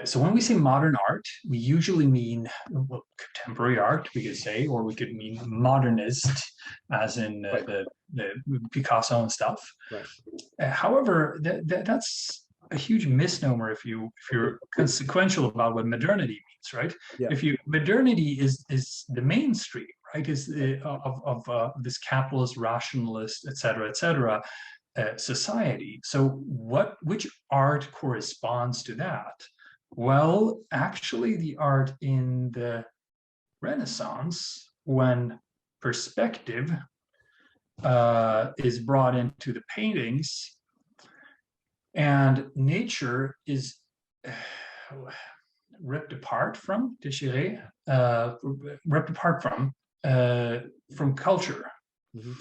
So when we say modern art, we usually mean, well, contemporary art, we could say, or we could mean modernist, as in the Picasso and stuff. Right. However, that's a huge misnomer if you're consequential about what modernity means, right? Yeah. If modernity is the mainstream, right, is of this capitalist, rationalist, et cetera, society. So which art corresponds to that? Well, actually, the art in the Renaissance, when perspective is brought into the paintings, and nature is ripped apart from, déchiré, ripped apart from culture. Mm-hmm.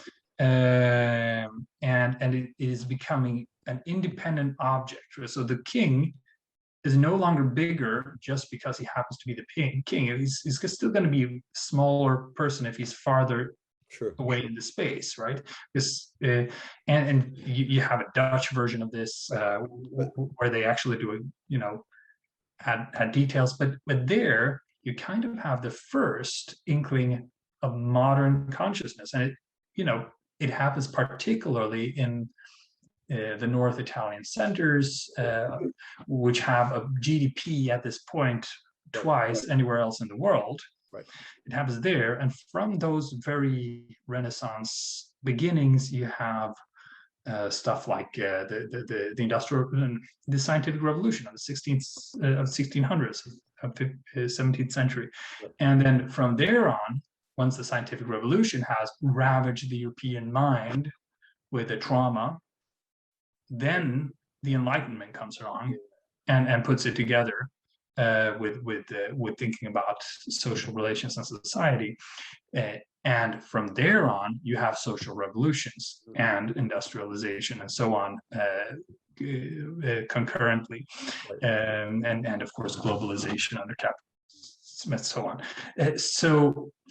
And it is becoming an independent object. So the king is no longer bigger just because he happens to be the king. He's still going to be a smaller person if he's farther away in the space, right? Because and you have a Dutch version of this where they actually do add details, but there you kind of have the first inkling of modern consciousness, and it happens particularly in the North Italian centers, which have a GDP at this point twice anywhere else in the world. Right. It happens there, and from those very Renaissance beginnings, you have stuff like the industrial, the scientific revolution of the 1600s, of the 17th century, and then from there on, once the scientific revolution has ravaged the European mind with a trauma, then the Enlightenment comes along and puts it together with thinking about social relations and society. And from there on, you have social revolutions and industrialization and so on concurrently, and of course globalization under capitalism and so on.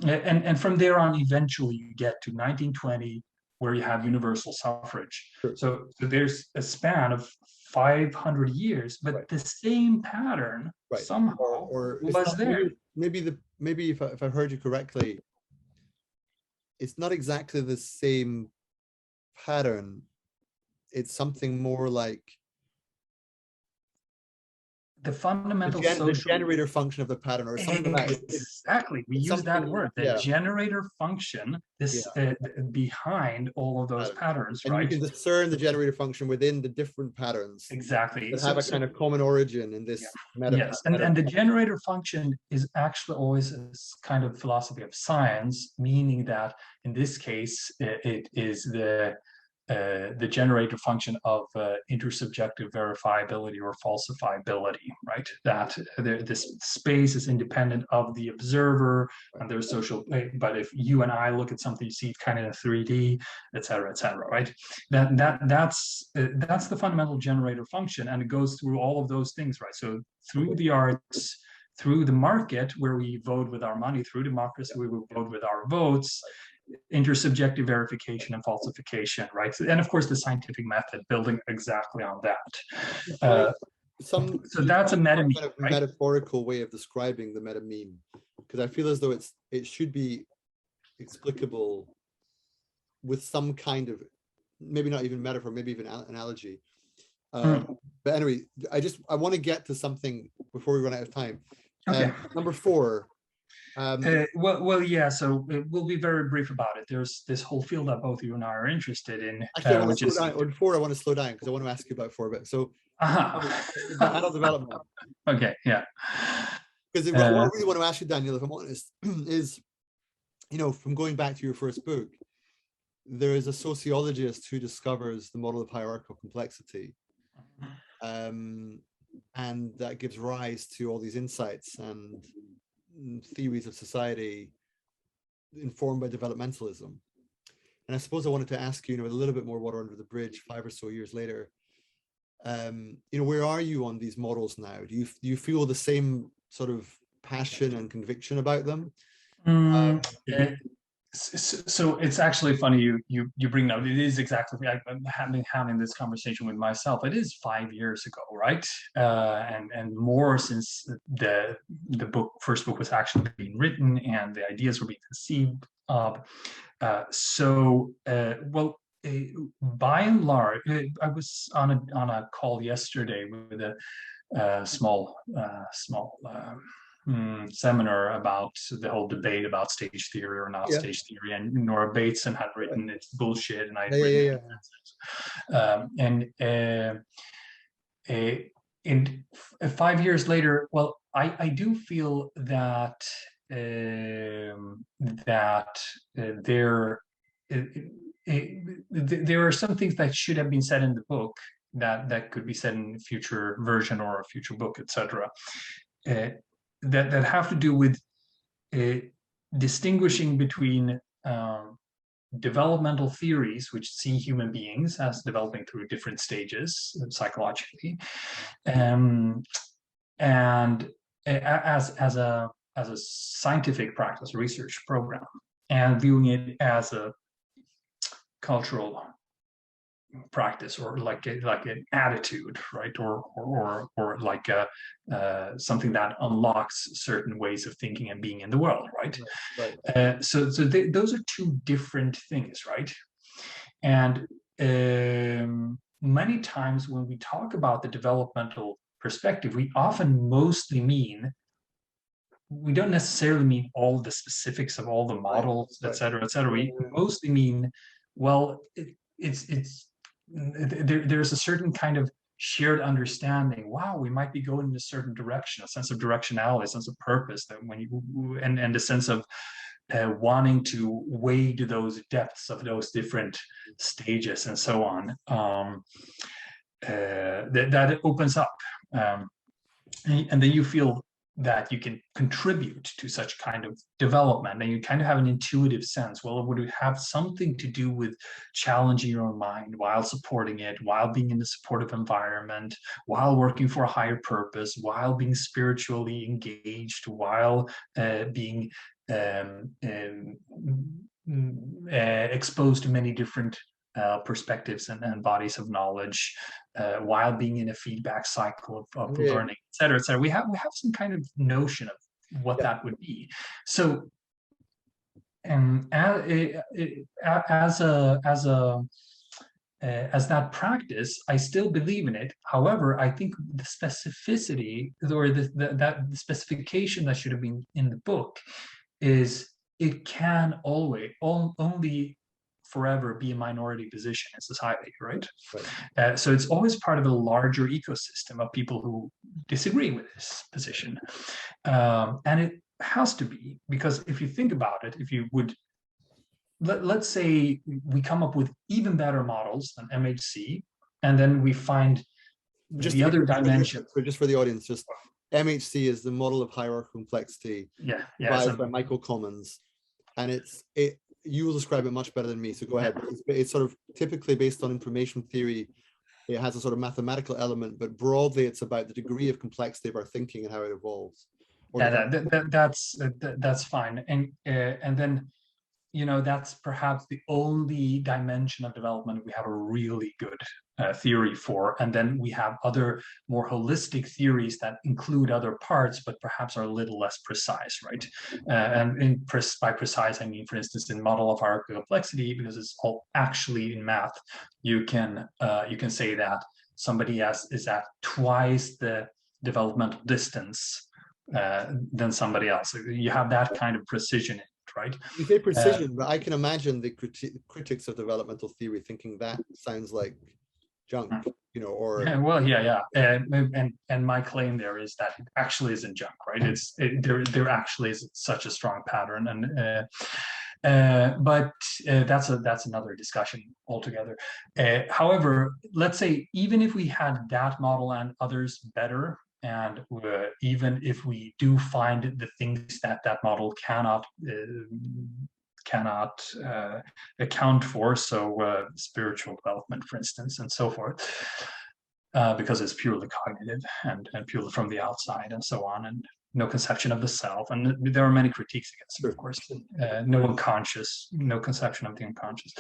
And from there on, eventually you get to 1920, where you have universal suffrage. So there's a span of 500 years, but the same pattern somehow was there. Maybe if I heard you correctly, it's not exactly the same pattern. It's something more like the fundamental the generator function of the pattern, or something like that. Exactly, we use that word, the generator function, this behind all of those patterns, and you can discern the generator function within the different patterns. Exactly. That have a kind of common origin in this Yes, and the generator function is actually always a kind of philosophy of science, meaning that in this case it is the generator function of intersubjective verifiability or falsifiability, right? That this space is independent of the observer, and there's social. But if you and I look at something, you see it kind of in 3D, et cetera, right? That's the fundamental generator function, and it goes through all of those things, right? So through the arts, through the market, where we vote with our money, through democracy, where we vote with our votes, intersubjective verification and falsification, right? And of course, the scientific method building exactly on that. So that's a meta-meme, kind of metaphorical way of describing the meta-meme, because I feel as though it should be explicable with some kind of, maybe not even metaphor, maybe even analogy. But anyway, I want to get to something before we run out of time. Okay. Number 4. Yeah, so we'll be very brief about it. There's this whole field that both you and I are interested in. Actually, I want to slow down. Before I want to slow down, because I want to ask you about 4 bit. So adult development. Okay, yeah. Because what I really want to ask you, Daniel, if I'm honest, is, from going back to your first book, there is a sociologist who discovers the model of hierarchical complexity. And that gives rise to all these insights and theories of society informed by developmentalism. And I suppose I wanted to ask you, with a little bit more water under the bridge 5 or so years later, where are you on these models now? Do you feel the same sort of passion and conviction about them? So it's actually funny you bring it up. It is exactly. I've been having this conversation with myself. It is 5 years ago, right? And more since the first book was actually being written and the ideas were being conceived of. Well, by and large, I was on a call yesterday with a small seminar about the whole debate about stage theory or not stage theory, and Nora Bateson had written it's bullshit, and I'd written and 5 years later, well, I do feel that there are some things that should have been said in the book that could be said in a future version or a future book, etc. That have to do with distinguishing between developmental theories, which see human beings as developing through different stages psychologically, and as a scientific practice research program, and viewing it as a cultural practice, or like an attitude, right, or like something that unlocks certain ways of thinking and being in the world, right? So those are two different things, right? And many times when we talk about the developmental perspective, we often mostly mean, we don't necessarily mean all the specifics of all the models, et cetera, et cetera. We mostly mean, well, there's a certain kind of shared understanding. Wow, we might be going in a certain direction, a sense of directionality, a sense of purpose, that when you and a sense of wanting to wade those depths of those different stages and so on. That opens up, and then you feel that you can contribute to such kind of development, and you kind of have an intuitive sense, well, it would have something to do with challenging your own mind while supporting it, while being in a supportive environment, while working for a higher purpose, while being spiritually engaged, while being exposed to many different perspectives and bodies of knowledge, while being in a feedback cycle of learning, et cetera, et cetera. We have some kind of notion of what that would be. So, and as that practice, I still believe in it. However, I think the specificity, or the specification that should have been in the book, is it can always only forever be a minority position in society, right? So it's always part of a larger ecosystem of people who disagree with this position, and it has to be, because if you think about it, if you would, let's say we come up with even better models than MHC, and then we find just the other dimension. So just for the audience, just MHC is the model of hierarchical complexity, devised by Michael Commons, and you will describe it much better than me, so go ahead. It's sort of typically based on information theory. It has a sort of mathematical element, but broadly it's about the degree of complexity of our thinking and how it evolves. That's fine, and then, you know, that's perhaps the only dimension of development we have a really good theory for, and then we have other more holistic theories that include other parts, but perhaps are a little less precise, right? And by precise, I mean, for instance, in model of hierarchical complexity, because it's all actually in math, you can say that somebody is at twice the developmental distance than somebody else. So you have that kind of precision, right? You say precision, but I can imagine the critics of developmental theory thinking that sounds like junk, you know, or and my claim there is that it actually isn't junk, right? There actually is such a strong pattern, and but that's another discussion altogether. However, let's say even if we had that model and others better, and even if we do find the things that model cannot account for, so spiritual development, for instance, and so forth, because it's purely cognitive and purely from the outside and so on, no conception of the self, and there are many critiques against it, of course. No unconscious, no conception of the unconscious.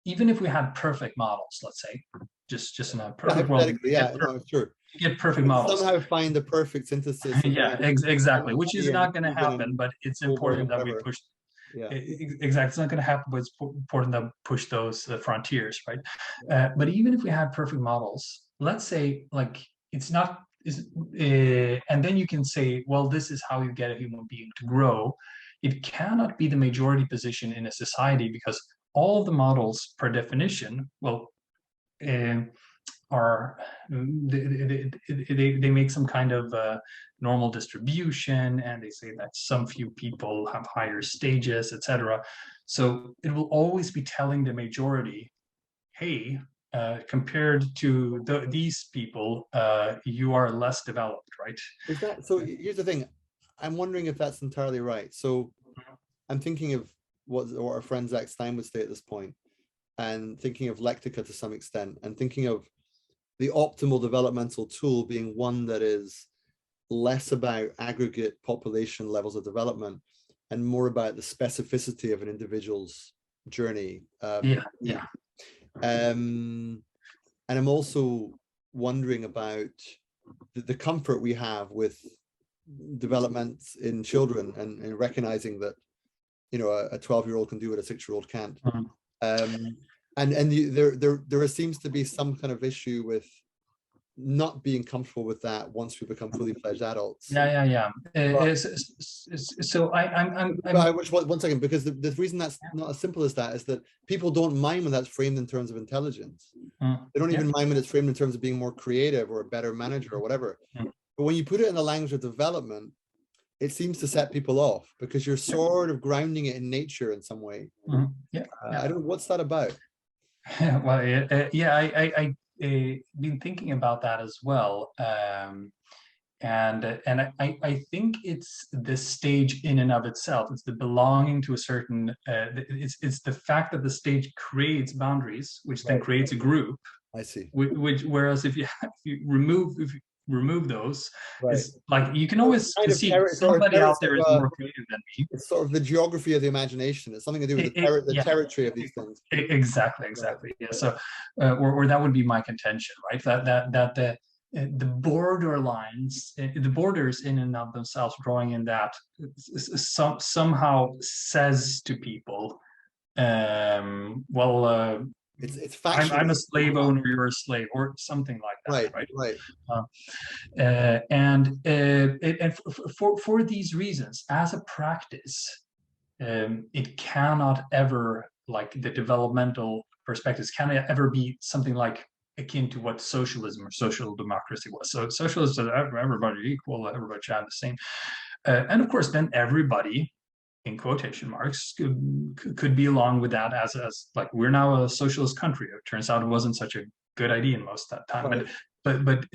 Even if we had perfect models, let's say, just in a perfect world, sure. Get perfect models. Somehow find the perfect synthesis. Yeah, exactly. Which is not going to happen, but it's important that we push. Yeah, exactly. It's not going to happen, but it's important that we push those frontiers, right? But even if we had perfect models, let's say like it's not, and then you can say, well, this is how you get a human being to grow. It cannot be the majority position in a society because all of the models, per definition, well, are they make some kind of normal distribution, and they say that some few people have higher stages, etc. So it will always be telling the majority, hey, compared to these people, you are less developed, right? Is that so? Here's the thing. I'm wondering if that's entirely right. So I'm thinking of what our friend Zach Stein would say at this point, and thinking of Lectica to some extent, and thinking of the optimal developmental tool being one that is less about aggregate population levels of development and more about the specificity of an individual's journey. And I'm also wondering about the comfort we have with development in children and recognizing that, you know, a 12-year-old can do what a 6-year-old can't. There seems to be some kind of issue with not being comfortable with that once we become fully fledged adults. So one second, because the reason that's not as simple as that is that people don't mind when that's framed in terms of intelligence. They don't even mind when it's framed in terms of being more creative or a better manager or whatever. But when you put it in the language of development, it seems to set people off because you're sort of grounding it in nature in some way. I don't know, what's that about? Well, I've been thinking about that as well, and I think it's the stage in and of itself. It's the belonging to a certain. It's the fact that the stage creates boundaries, which then creates a group. I see. Whereas if you remove those, it's like you can always see somebody out there is more creative than me. It's sort of the geography of the imagination. It's something to do with the territory of these things. Exactly. Yeah. So, or that would be my contention, right? That the border lines, the borders in and of themselves, drawing in that somehow says to people, it's factual. I'm a slave owner, you're a slave, or something like that, right? And for these reasons, as a practice, it cannot ever, like the developmental perspectives, cannot ever be something like akin to what socialism or social democracy was. So socialism, everybody equal, everybody should have the same, and of course, then everybody, in quotation marks, could be along with that as like we're now a socialist country. It turns out it wasn't such a good idea in most of that time, but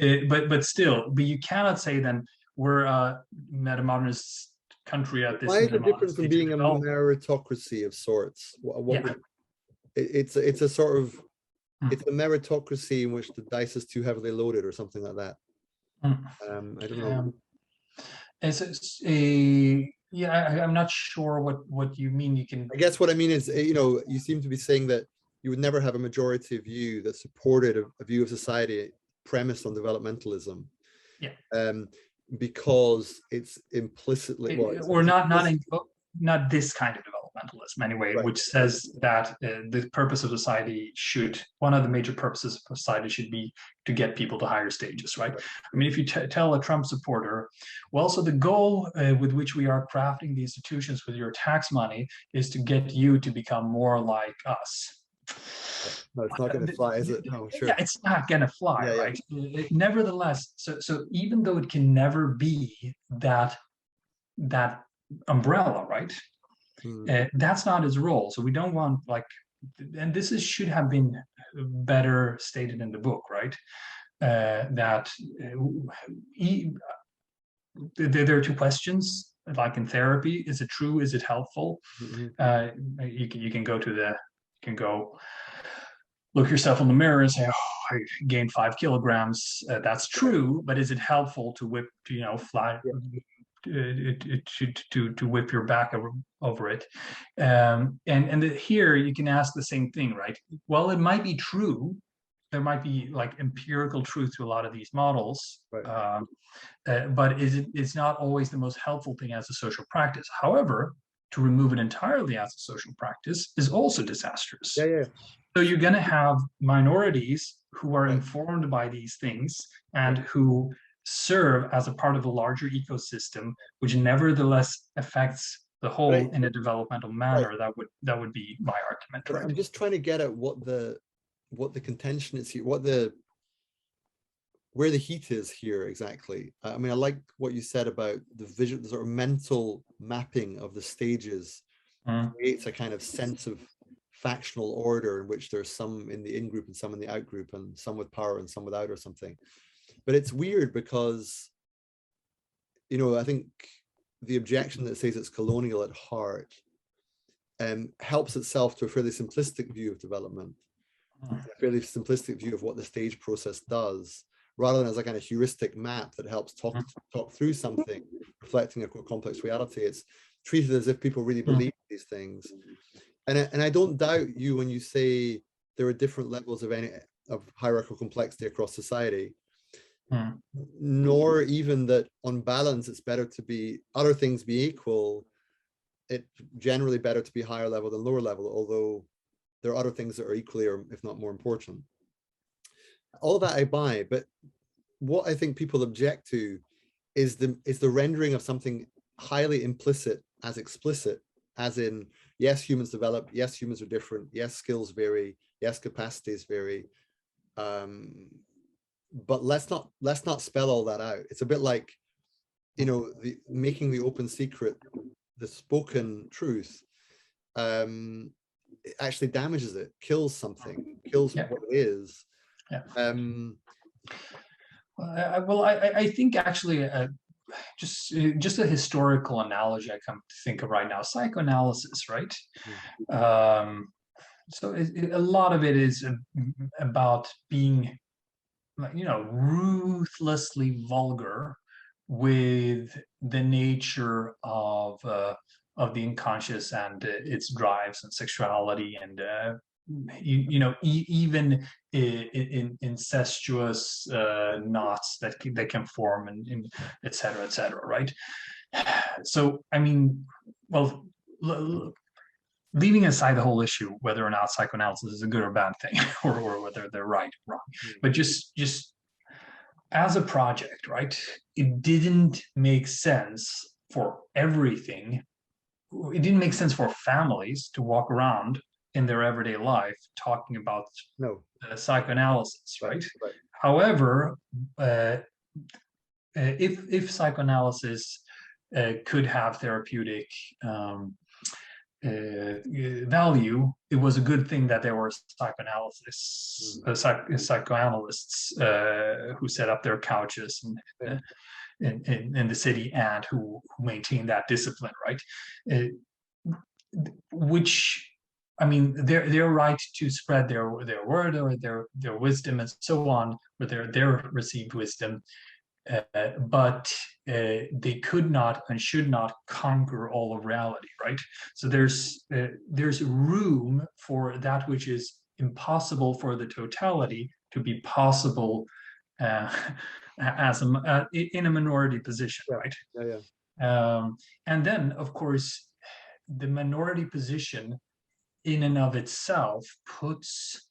still, but you cannot say then we're a metamodernist country at this. Why is it different from being a meritocracy of sorts? It's a sort of it's a meritocracy in which the dice is too heavily loaded or something like that. I don't know. I'm not sure what you mean. You can. I guess what I mean is, you know, you seem to be saying that you would never have a majority view that supported a view of society premised on developmentalism. Because it's implicitly not this kind of developmentalism anyway, which says that the purpose of society one of the major purposes of society should be to get people to higher stages, right? I mean, if you tell a Trump supporter, well, so the goal with which we are crafting the institutions with your tax money is to get you to become more like us. No, it's not going to fly, is it? No, sure. Yeah, it's not going to fly, right? Nevertheless, so even though it can never be that umbrella, right? That's not his role. So we don't want and this should have been better stated in the book, right? That there are two questions, like in therapy: is it true? Is it helpful? You can go look yourself in the mirror and say, oh, I gained 5 kilograms. That's true, but is it helpful to whip, fly, to whip your back over it? And here you can ask the same thing, right? Well, it might be true. There might be like empirical truth to a lot of these models, Right. but it's not always the most helpful thing as a social practice. However, to remove it entirely as a social practice is also disastrous. Yeah. So you're going to have minorities who are Right. informed by these things and who serve as a part of a larger ecosystem, which nevertheless affects the whole Right. in a developmental manner. Right. That would be my argument. But Right? I'm just trying to get at what the contention is here, where the heat is here exactly. I mean, I like what you said about the vision, the sort of mental mapping of the stages creates a kind of sense of factional order in which there's some in the in-group and some in the out-group and some with power and some without or something. But it's weird because, I think the objection that says it's colonial at heart helps itself to a fairly simplistic view of development, a fairly simplistic view of what the stage process does, rather than as a kind of heuristic map that helps talk through something, reflecting a complex reality. It's treated as if people really believe these things. And I don't doubt you when you say there are different levels of hierarchical complexity across society, nor even that on balance it's better to be, other things be equal, it's generally better to be higher level than lower level, although there are other things that are equally or if not more important. All that I buy, but what I think people object to is the rendering of something highly implicit as explicit, as in, yes, humans develop, yes, humans are different, yes, skills vary, yes, capacities vary, but let's not spell all that out. It's a bit like, making the open secret the spoken truth. It actually damages it, kills something, kills what it is. Well, I think actually just a historical analogy I come to think of right now, psychoanalysis, right? So a lot of it is about being, ruthlessly vulgar with the nature of the unconscious and its drives and sexuality and even in incestuous knots that can form and et cetera, right? So I mean, well, leaving aside the whole issue whether or not psychoanalysis is a good or bad thing, or whether they're right or wrong, but just as a project, right? It didn't make sense for everything. It didn't make sense for families to walk around in their everyday life talking about psychoanalysis, right? However, if psychoanalysis could have therapeutic value, it was a good thing that there were psychoanalysts who set up their couches in the city and who maintain that discipline, right? Which, I mean, they're right to spread their word or their wisdom and so on, or their received wisdom, but they could not and should not conquer all of reality, right? So there's room for that which is impossible for the totality to be possible as in a minority position, right? And then, of course, the minority position in and of itself puts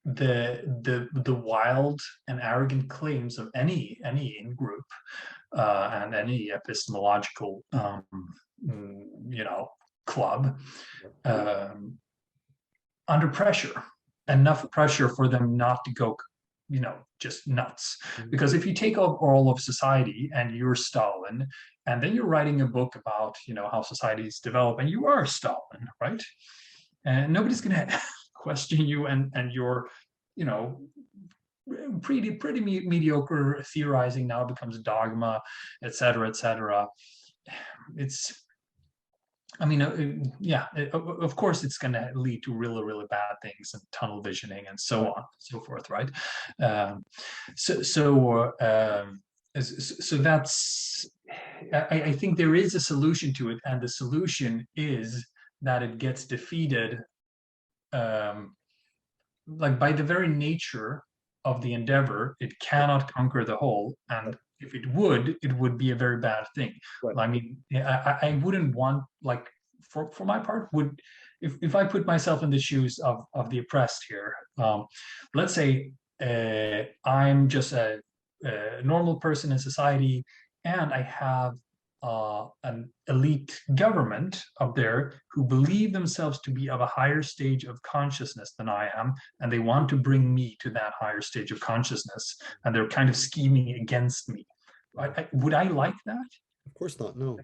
the wild and arrogant claims of any in-group and any epistemological club under pressure, enough pressure for them not to go just nuts. Because if you take all of society and you're Stalin, and then you're writing a book about how societies develop, and you are Stalin, right? And nobody's going to question you and your pretty mediocre theorizing now becomes dogma, et cetera. It's I mean, yeah, of course, it's going to lead to really, really bad things and tunnel visioning and so on and so forth, right? Um, so, so, so that's, I think there is a solution to it, and the solution is that it gets defeated, like by the very nature of the endeavor. It cannot conquer the whole, and if it would be a very bad thing. Right. I mean, I wouldn't want, like, for my part, would, if I put myself in the shoes of the oppressed here, let's say I'm just a normal person in society, and I have an elite government up there who believe themselves to be of a higher stage of consciousness than I am, and they want to bring me to that higher stage of consciousness, and they're kind of scheming against me. Would I like that? Of course not. No.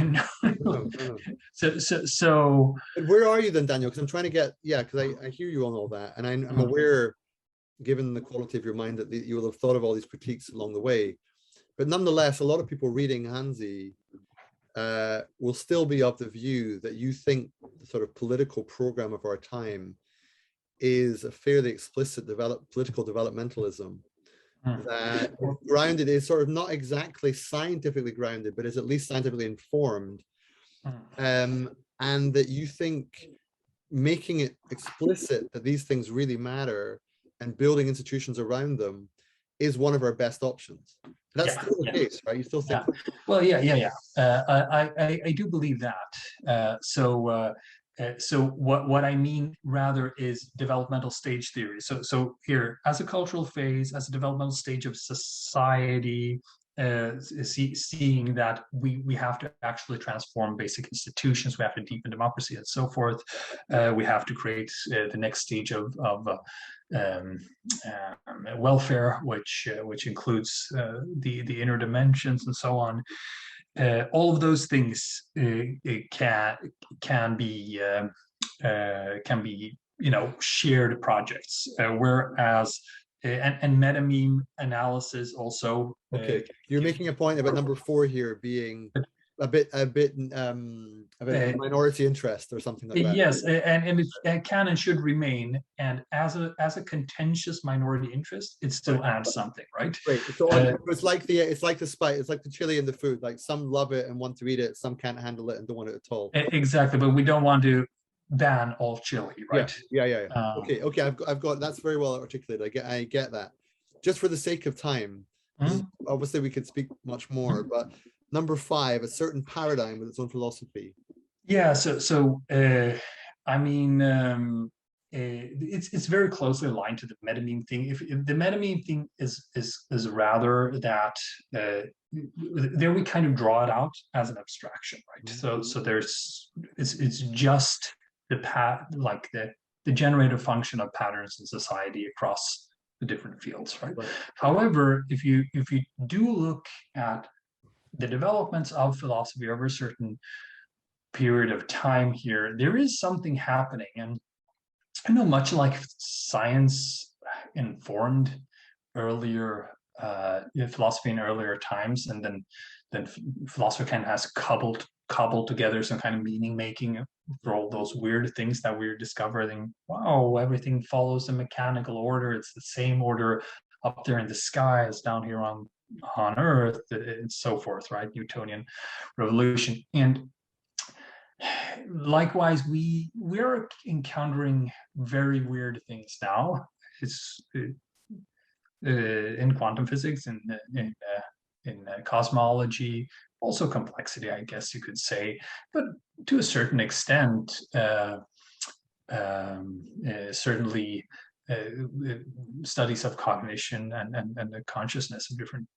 No. No. So. But where are you then, Daniel? Because I'm trying to get, yeah, because I hear you on all that, and I'm aware, given the quality of your mind, that you will have thought of all these critiques along the way. But nonetheless, a lot of people reading Hansi will still be of the view that you think the sort of political program of our time is a fairly explicit political developmentalism that grounded, is sort of not exactly scientifically grounded, but is at least scientifically informed. And that you think making it explicit that these things really matter and building institutions around them is one of our best options. That's still the case, right? You still think? Well, yeah. I do believe that. So what I mean rather is developmental stage theory. So here, as a cultural phase, as a developmental stage of society, seeing that we have to actually transform basic institutions, we have to deepen democracy and so forth. We have to create the next stage of welfare, which includes the inner dimensions and so on. All of those things can be shared projects, whereas and meta-meme analysis also. Okay, you're making a point about number 4 here being a bit of a minority interest or something like that. Yes, and it can and should remain. And as a contentious minority interest, it still adds something, right? Right. So it's like the chili in the food. Like some love it and want to eat it, some can't handle it and don't want it at all. Exactly, but we don't want to ban all chili, right? Yeah. Okay. I've got that's very well articulated. I get that. Just for the sake of time, obviously we could speak much more, but number 5, a certain paradigm with its own philosophy. Yeah. So I mean, it's very closely aligned to the meta-meme thing. If the meta-meme thing is rather that there we kind of draw it out as an abstraction, right? So it's just the generative function of patterns in society across the different fields, right? However, if you do look at the developments of philosophy over a certain period of time here, there is something happening. And I know, much like science informed earlier philosophy in earlier times, and then philosophy kind of has cobbled together some kind of meaning making for all those weird things that we're discovering. Wow, everything follows a mechanical order. It's the same order up there in the sky as down here on Earth, and so forth, right? Newtonian revolution. And likewise, we're encountering very weird things now. It's in quantum physics, in cosmology, also complexity, I guess you could say, but to a certain extent, certainly studies of cognition and the consciousness of different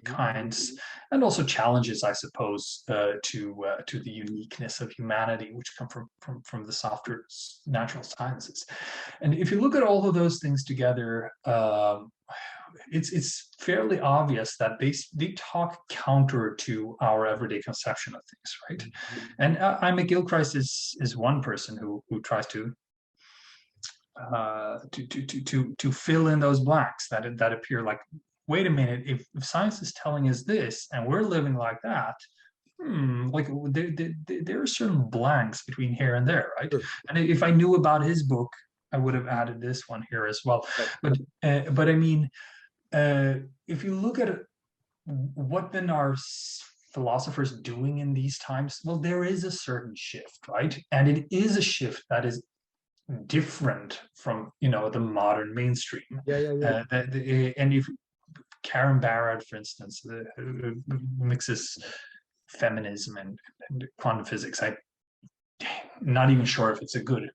kinds, and also challenges, I suppose, to the uniqueness of humanity, which come from the softer natural sciences. And if you look at all of those things together, it's fairly obvious that they talk counter to our everyday conception of things, right? And Imre Gilchrist is one person who tries to fill in those blanks that appear like, wait a minute, if science is telling us this and we're living like that, like there are certain blanks between here and there, right? Sure. And if I knew about his book, I would have added this one here as well. Right. But I mean, if you look at what then are philosophers doing in these times, well, there is a certain shift, right? And it is a shift that is different from, you know, the modern mainstream. Yeah. And if Karen Barrett, for instance, mixes feminism and quantum physics, I'm not even sure if it's a good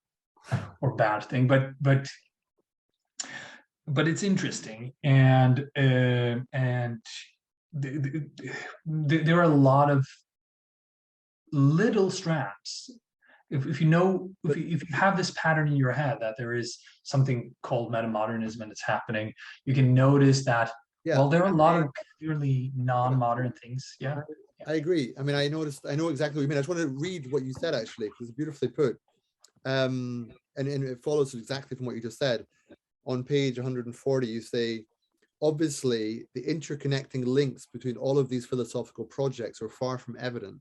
or bad thing, but it's interesting, and there are a lot of little strands. If you know, if you have this pattern in your head that there is something called metamodernism and it's happening, you can notice that, well, there are a lot of clearly non-modern things. Yeah. I agree. I mean, I know exactly what you mean. I just want to read what you said, actually, because it's beautifully put. And it follows exactly from what you just said. On page 140, you say, obviously, the interconnecting links between all of these philosophical projects are far from evident.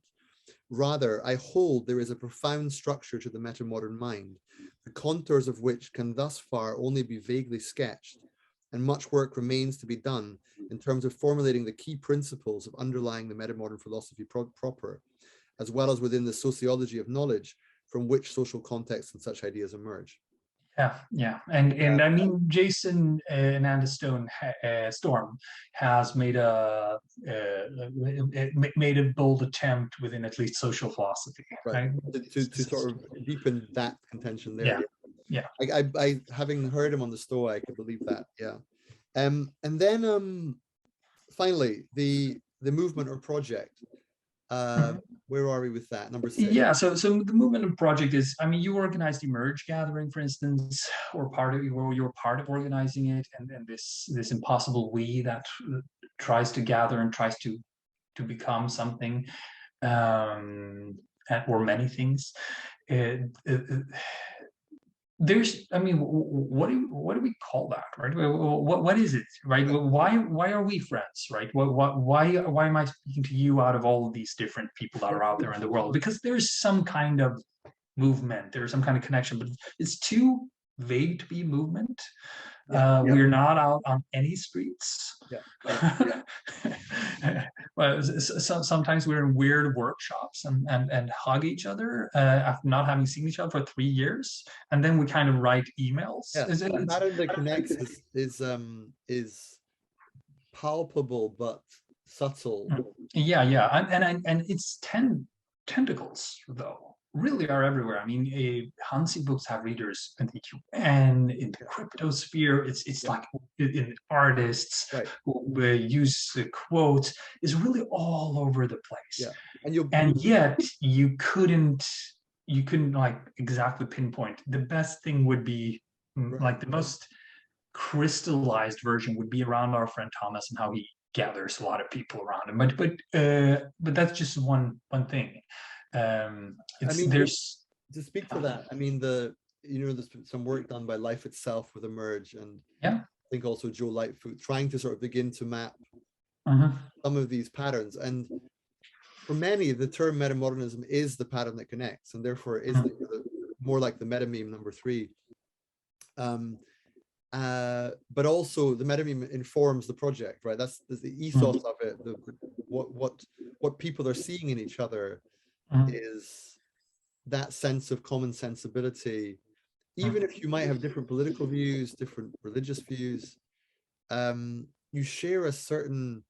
Rather, I hold there is a profound structure to the metamodern mind, the contours of which can thus far only be vaguely sketched, and much work remains to be done in terms of formulating the key principles of underlying the metamodern philosophy proper, as well as within the sociology of knowledge from which social contexts and such ideas emerge. Yeah. And I mean, Jason Storm has made a bold attempt within at least social philosophy, right? To sort of deepen that contention there. Yeah. I having heard him on the Stoa, I could believe that. Yeah. And then finally, the movement or project. Where are we with that? Number 6. Yeah, so the movement and project is, I mean, you organized the Emerge gathering, for instance, or you're part of organizing it, and this impossible we that tries to gather and tries to become something, or many things. There's, I mean, what do we call that, right? What is it, right? Why are we friends, right? Why am I speaking to you out of all of these different people that are out there in the world? Because there's some kind of movement, there's some kind of connection, but it's too vague to be movement. We're not out on any streets. Well, sometimes we're in weird workshops and hug each other after not having seen each other for 3 years, and then we kind of write emails. The pattern that connects is palpable but subtle. Yeah, and its tentacles though really are everywhere. I mean, Hansi books have readers in the UN, in the crypto sphere. It's like in artists who use the quotes. It's really all over the place. And yet you couldn't like exactly pinpoint. The best thing would be like the most crystallized version would be around our friend Thomas and how he gathers a lot of people around him. But that's just one thing. I mean, there's to speak to that. I mean, there's some work done by Life Itself with Emerge, and I think also Joe Lightfoot, trying to sort of begin to map some of these patterns. And for many, the term metamodernism is the pattern that connects, and therefore is more like the meta meme number 3. But also the meta meme informs the project, right? That's the ethos of it. What people are seeing in each other is that sense of common sensibility, even if you might have different political views, different religious views, you share a certain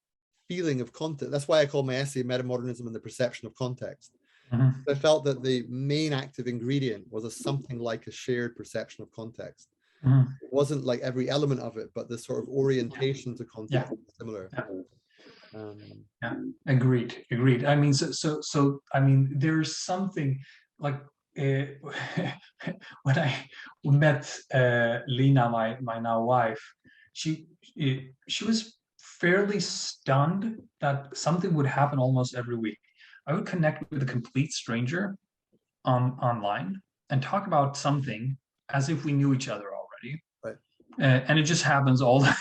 feeling of context. That's why I call my essay Metamodernism and the Perception of Context. I felt that the main active ingredient was something like a shared perception of context. It wasn't like every element of it, but the sort of orientation to context is similar. Agreed. I mean, so I mean, there's something like when I met Lena, my now wife, she was fairly stunned that something would happen almost every week. I would connect with a complete stranger online and talk about something as if we knew each other already. And it just happens all the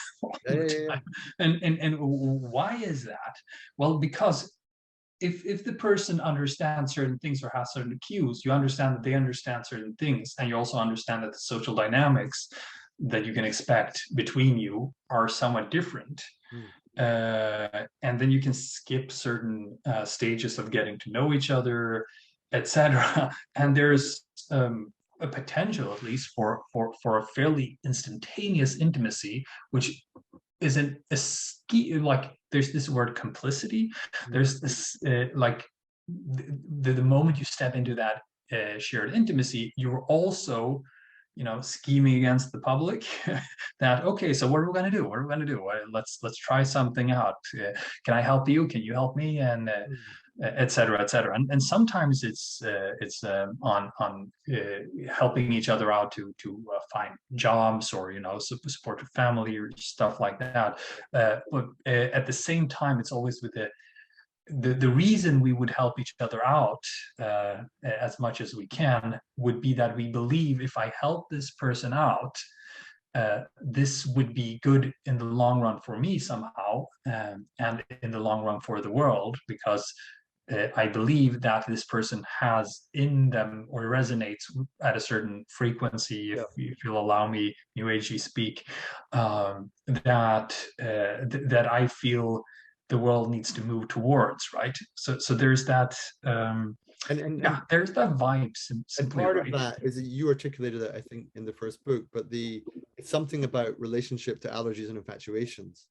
time. And why is that? Well, because if the person understands certain things or has certain cues, you understand that they understand certain things, and you also understand that the social dynamics that you can expect between you are somewhat different. And then you can skip certain stages of getting to know each other, etc. And there's a potential, at least, for a fairly instantaneous intimacy, which isn't like, there's this word complicity. There's this like the moment you step into that shared intimacy, you're also, you know, scheming against the public. That, okay, so what are we going to do? What are we going to do? Let's try something out. Can I help you? Can you help me? And et cetera, et cetera. And sometimes it's on helping each other out to find jobs, or, you know, support your family or stuff like that. But at the same time, it's always with the reason we would help each other out as much as we can would be that we believe, if I help this person out, this would be good in the long run for me somehow, and in the long run for the world, because I believe that this person has in them, or resonates at a certain frequency, if you'll allow me New Agey speak, that I feel the world needs to move towards, right? So there's that, there's that vibe. And part of that is that you articulated it, I think, in the first book, but it's something about relationship to allergies and infatuations.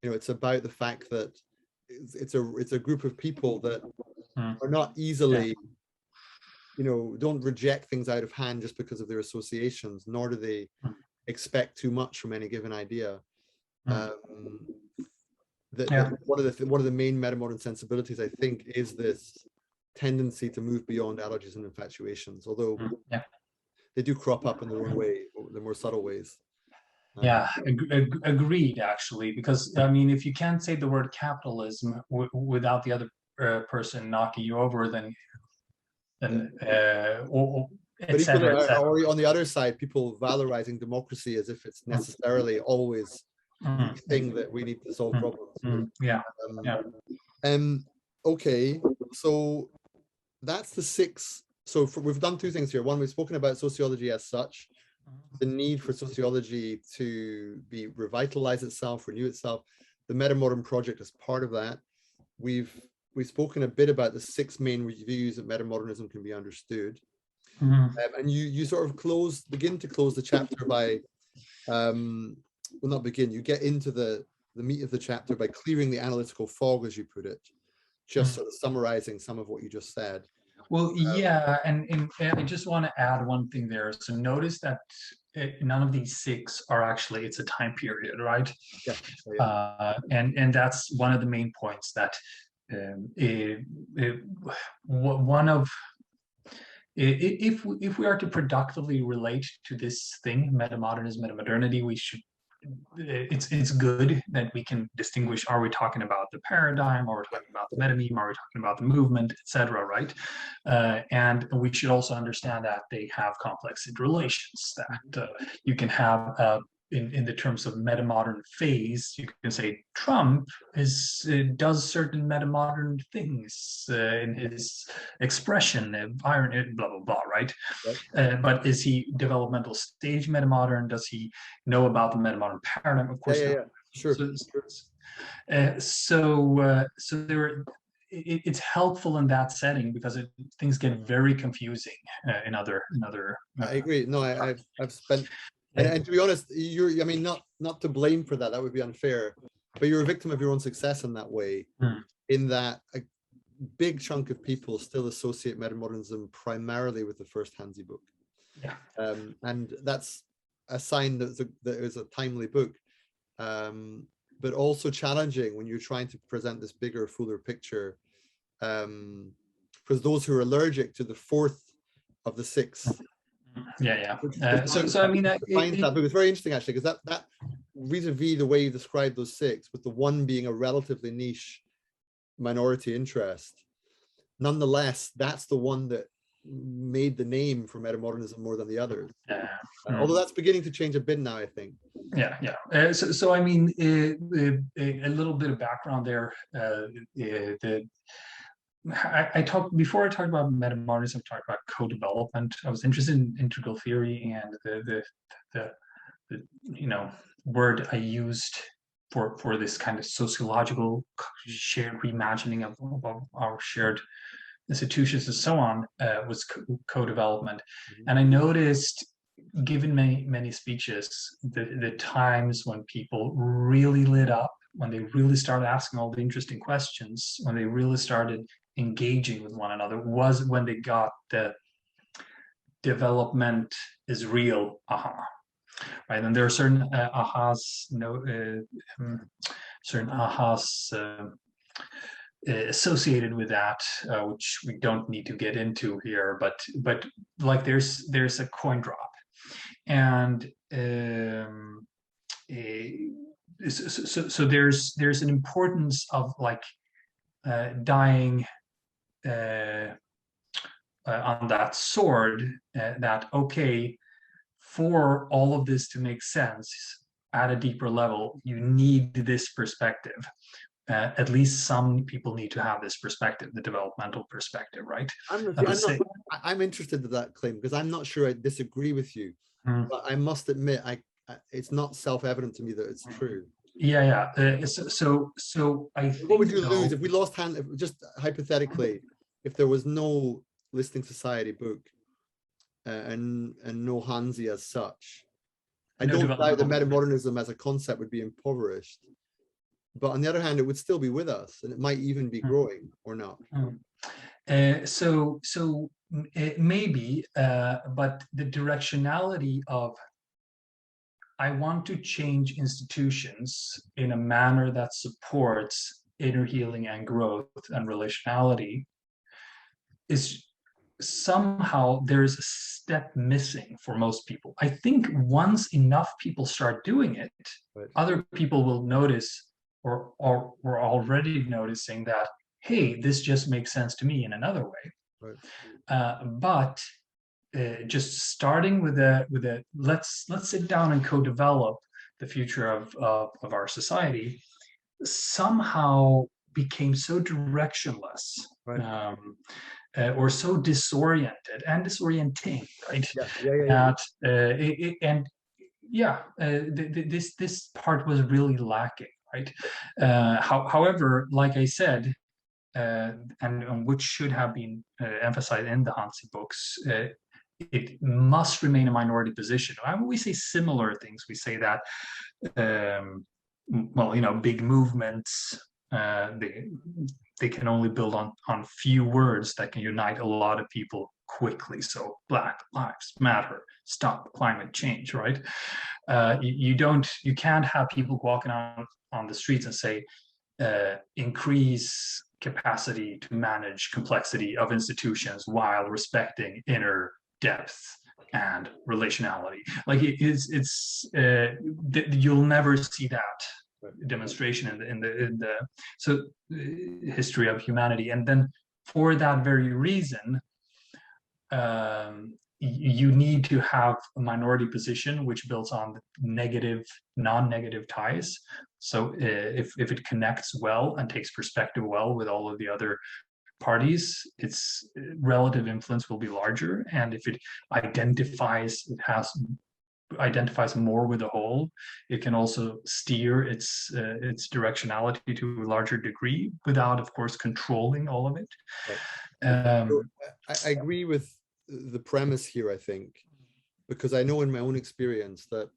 You know, it's about the fact that it's a group of people that are not easily, you know, don't reject things out of hand just because of their associations, nor do they expect too much from any given idea. One of the main metamodern sensibilities, I think, is this tendency to move beyond allergies and infatuations, although they do crop up in their own way, the more subtle ways. Agreed, actually, because I mean, if you can't say the word capitalism without the other person knocking you over, then et cetera, et cetera. Or on the other side, people valorizing democracy as if it's necessarily always the thing that we need to solve problems. Okay, so that's the 6. So we've done 2 things here. One, we've spoken about sociology as such, the need for sociology to revitalize itself, renew itself. The Metamodern project is part of that. We've spoken a bit about the 6 main views that metamodernism can be understood. And you sort of begin to close the chapter by, well, not begin, you get into the meat of the chapter by clearing the analytical fog, as you put it, just sort of summarizing some of what you just said. Well, and I just want to add one thing there. So notice that none of these 6 are actually, it's a time period, right? And that's one of the main points, that one of, if we are to productively relate to this thing, metamodernism, metamodernity, we should, it's good that we can distinguish, are we talking about the paradigm, are we talking about the metameme, are we talking about the movement, etc., right? And we should also understand that they have complex interrelations, that you can have in the terms of metamodern phase, you can say Trump does certain metamodern things in his expression, irony, blah blah blah, right? But is he developmental stage metamodern? Does he know about the metamodern paradigm? Of course, sure. So there. It's helpful in that setting, because things get very confusing in other. I agree. No, I've spent. And to be honest, I mean, not to blame for that, that would be unfair, but you're a victim of your own success in that way, in that a big chunk of people still associate metamodernism primarily with the first Hansi book. And that's a sign that it was a timely book, but also challenging when you're trying to present this bigger, fuller picture. For those who are allergic to the 4th of the 6. So I mean, that book is very interesting, actually, because that vis-a-vis the way you describe those 6, with the one being a relatively niche minority interest, nonetheless, that's the one that made the name for metamodernism more than the others. Although that's beginning to change a bit now, I think. So I mean, a little bit of background there. I talked before. I talked about metamodernism. I talked about co-development. I was interested in integral theory, and the word I used for this kind of sociological shared reimagining of our shared institutions and so on was co-development. And I noticed, given many speeches, the times when people really lit up, when they really started asking all the interesting questions, when they really started engaging with one another, was when they got the development is real aha. Right, and there are certain ahas, certain ahas associated with that, which we don't need to get into here. But like there's a coin drop, and so there's an importance of like dying on that sword. That okay. For all of this to make sense at a deeper level, you need this perspective. At least some people need to have this perspective, the developmental perspective, right? I'm interested in that claim because I'm not sure I disagree with you, but I must admit, it's not self-evident to me that it's true. Yeah. So I think, what would you lose if we lost just hypothetically, if there was no Listening Society book? And no Hansi as such. I don't doubt that metamodernism as a concept would be impoverished, but on the other hand, it would still be with us, and it might even be growing or not. So it maybe, but the directionality of I want to change institutions in a manner that supports inner healing and growth and relationality is somehow there's a step missing for most people. I think once enough people start doing it, right, other people will notice or we're already noticing that, hey, this just makes sense to me in another way. Right. But just starting with a let's sit down and co-develop the future of our society somehow became so directionless. Right. Or so disoriented and disorienting, right? This part was really lacking, right? However, like I said, and which should have been emphasized in the Hansi books, it must remain a minority position. When we say similar things, we say that, big movements, they can only build on few words that can unite a lot of people quickly. So Black Lives Matter, stop climate change, right? You can't have people walking on the streets and say, increase capacity to manage complexity of institutions while respecting inner depth and relationality. Like you'll never see that demonstration in the history of humanity. And then for that very reason, you need to have a minority position which builds on non-negative ties. So if it connects well and takes perspective well with all of the other parties, its relative influence will be larger. And if it identifies more with the whole, it can also steer its directionality to a larger degree without, of course, controlling all of it. Right. I agree with the premise here, I think, because I know in my own experience that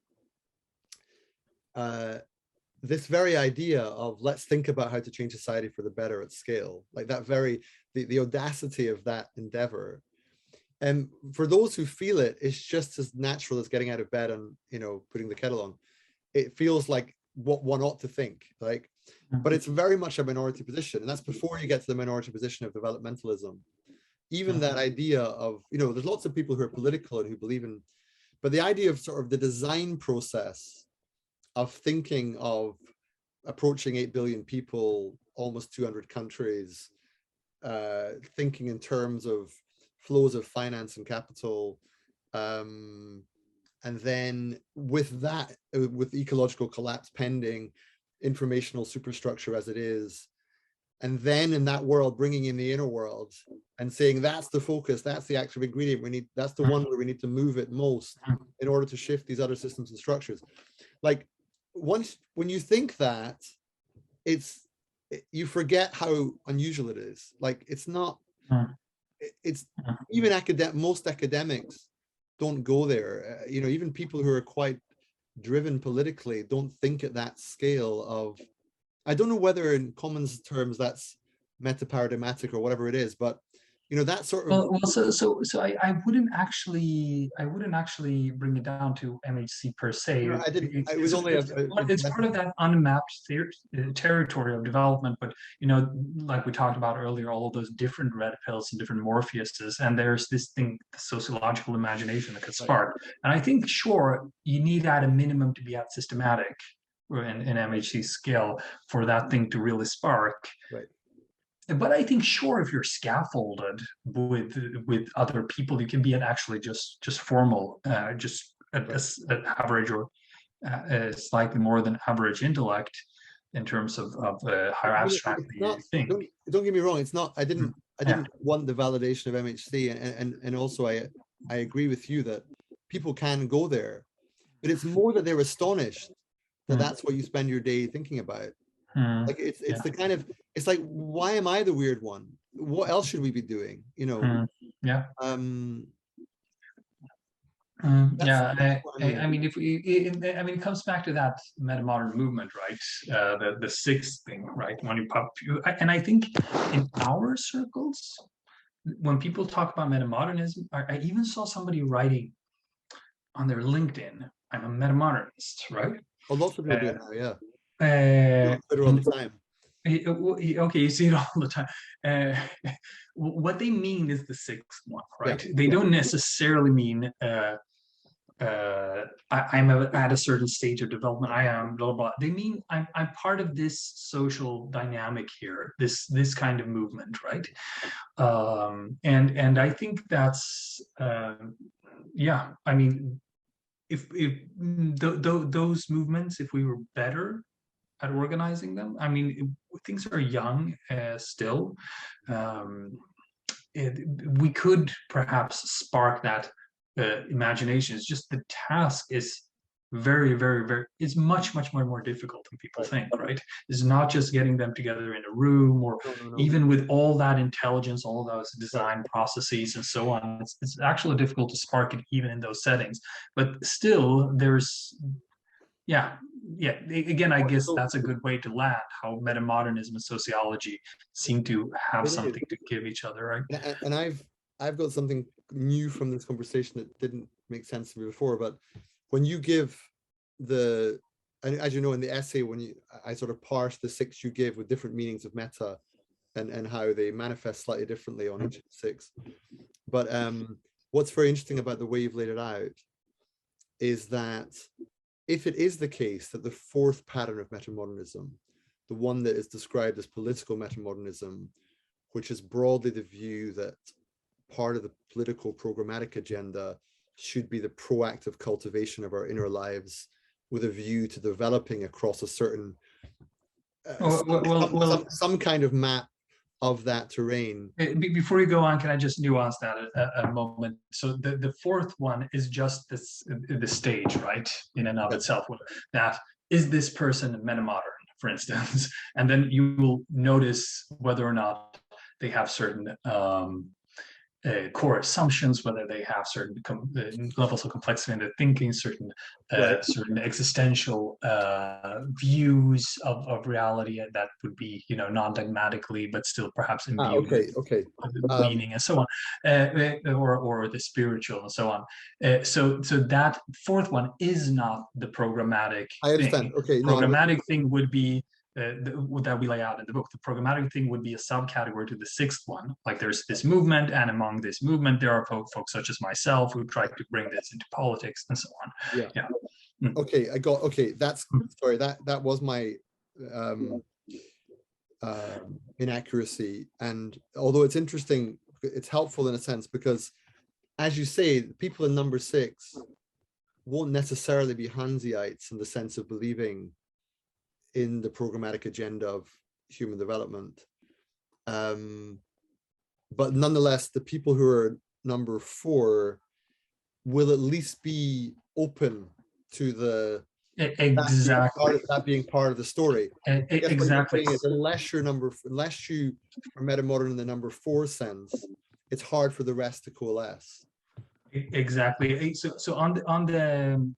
this very idea of let's think about how to change society for the better at scale, like that the audacity of that endeavor. And for those who feel it, it's just as natural as getting out of bed and, putting the kettle on. It feels like what one ought to think, like, but it's very much a minority position. And that's before you get to the minority position of developmentalism. Even that idea of, there's lots of people who are political and who believe in, but the idea of sort of the design process of thinking of approaching 8 billion people, almost 200 countries, thinking in terms of flows of finance and capital, and then with that, with ecological collapse pending, informational superstructure as it is, and then in that world bringing in the inner world and saying that's the focus, that's the active ingredient we need, that's the one where we need to move it most in order to shift these other systems and structures. Like once when you think that, you forget how unusual it is. Like it's not, it's even most academics don't go there. You know, even people who are quite driven politically don't think at that scale of, I don't know whether in Commons terms that's meta-paradigmatic or whatever it is, but you know, that sort of I wouldn't actually bring it down to MHC per se. no, I didn't. It was only it's part of that unmapped territory of development, but you know, like we talked about earlier, all of those different red pills and different Morpheuses, and there's this thing, the sociological imagination that could spark. And I think, sure, you need at a minimum to be at systematic in MHC scale for that thing to really spark. Right. But I think, sure, if you're scaffolded with other people, you can be an actually just formal, just an average or slightly more than average intellect in terms of how abstractly you think. Don't get me wrong. It's not. I didn't want the validation of MHC, and also I agree with you that people can go there, but it's more that they're astonished that that's what you spend your day thinking about. Like it's the kind of, it's like, why am I the weird one? What else should we be doing? You know? I mean, it comes back to that metamodern movement, right? The sixth thing, right? When you pop, and I think in our circles, when people talk about metamodernism, I even saw somebody writing on their LinkedIn, "I'm a metamodernist," right? Oh, lots of people do it now, yeah. Twitter all the time. Okay, you see it all the time. What they mean is the sixth one, right? Yeah. They don't necessarily mean I'm at a certain stage of development. I am blah blah. They mean I'm part of this social dynamic here, this kind of movement, right? And I think that's yeah. I mean, if those movements, if we were better at organizing them, I mean, things are young still. We could perhaps spark that imagination. It's just the task is very, very, very, it's much more difficult than people think, right? It's not just getting them together in a room or even with all that intelligence, all those design processes and so on. It's actually difficult to spark it even in those settings. But still, there's, again, I guess that's a good way to land how metamodernism and sociology seem to have something to give each other, right? And I've got something new from this conversation that didn't make sense to me before, but when you give as you know, in the essay, I sort of parse the six you give with different meanings of meta and how they manifest slightly differently on each of the six. But what's very interesting about the way you've laid it out is that if it is the case that the fourth pattern of metamodernism, the one that is described as political metamodernism, which is broadly the view that part of the political programmatic agenda should be the proactive cultivation of our inner lives with a view to developing across a certain some kind of map of that terrain. Before you go on, can I just nuance that a moment? So the fourth one is just the stage, right, in and of itself. That is this person metamodern, for instance, and then you will notice whether or not they have certain core assumptions, whether they have certain levels of complexity in their thinking, certain certain existential views of reality that would be, you know, non-dogmatically, but still perhaps imbued with meaning and so on, or the spiritual and so on. So that fourth one is not the programmatic. I understand. Thing. Programmatic thing would be. That we lay out in the book. The programmatic thing would be a subcategory to the sixth one. Like there's this movement, and among this movement, there are folks such as myself who try to bring this into politics and so on. Yeah. Okay, that's sorry. That was my inaccuracy. And although it's interesting, it's helpful in a sense because, as you say, people in number 6 won't necessarily be Hanseites in the sense of believing in the programmatic agenda of human development. But nonetheless, the people who are number 4 will at least be open to the exactly that being part of the story. exactly. Unless you are metamodern in the number 4 sense, it's hard for the rest to coalesce. Exactly. So on the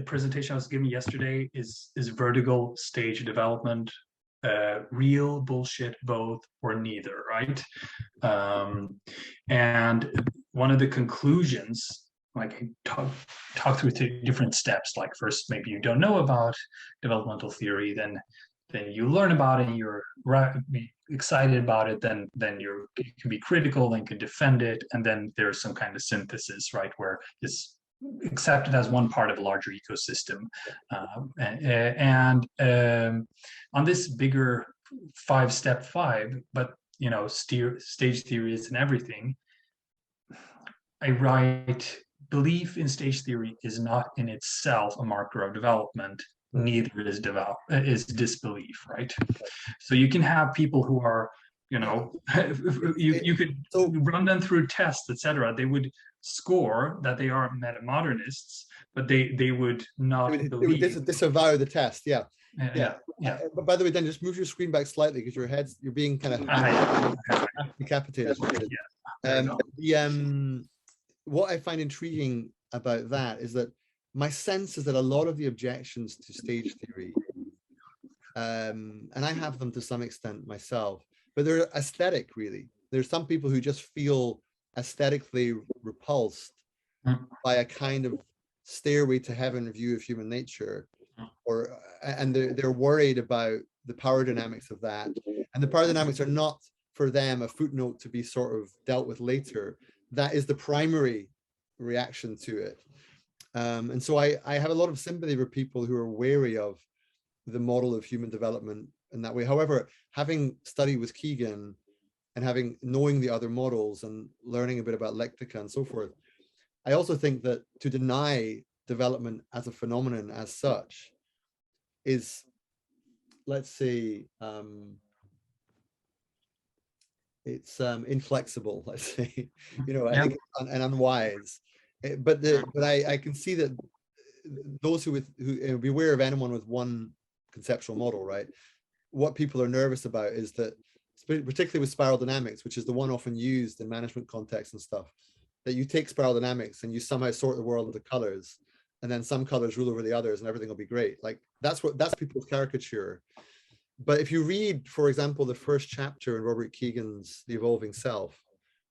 presentation I was giving yesterday is vertical stage development, real, bullshit, both, or neither, right? And one of the conclusions, like talk through 2 different steps. Like first, maybe you don't know about developmental theory, then you learn about it, you're excited about it, then you can be critical, then you can defend it, and then there's some kind of synthesis, right, where it's accepted as one part of a larger ecosystem. On this bigger 5-step 5, but you know, stage theories and everything, I write, belief in stage theory is not in itself a marker of development. Neither is disbelief, right? So you can have people who are, you know, you could run them through tests, etc. They would score that they are metamodernists, but they would not believe. They would disavow the test. Yeah. But by the way, then just move your screen back slightly because you're being kind of decapitated. What I find intriguing about that is that my sense is that a lot of the objections to stage theory, and I have them to some extent myself, but they're aesthetic, really. There's some people who just feel aesthetically repulsed by a kind of stairway to heaven view of human nature, and they're worried about the power dynamics of that. And the power dynamics are not for them a footnote to be sort of dealt with later. That is the primary reaction to it. And so I have a lot of sympathy for people who are wary of the model of human development in that way. However, having studied with Keegan and knowing the other models and learning a bit about lectica and so forth, I also think that to deny development as a phenomenon as such is, let's say, it's inflexible, let's say, you know, I think, and unwise. But I can see that those who beware of anyone with one conceptual model, right? What people are nervous about is that, particularly with spiral dynamics, which is the one often used in management contexts and stuff, that you take spiral dynamics and you somehow sort the world into colors, and then some colors rule over the others and everything will be great. Like that's people's caricature. But if you read, for example, the first chapter in Robert Keegan's The Evolving Self,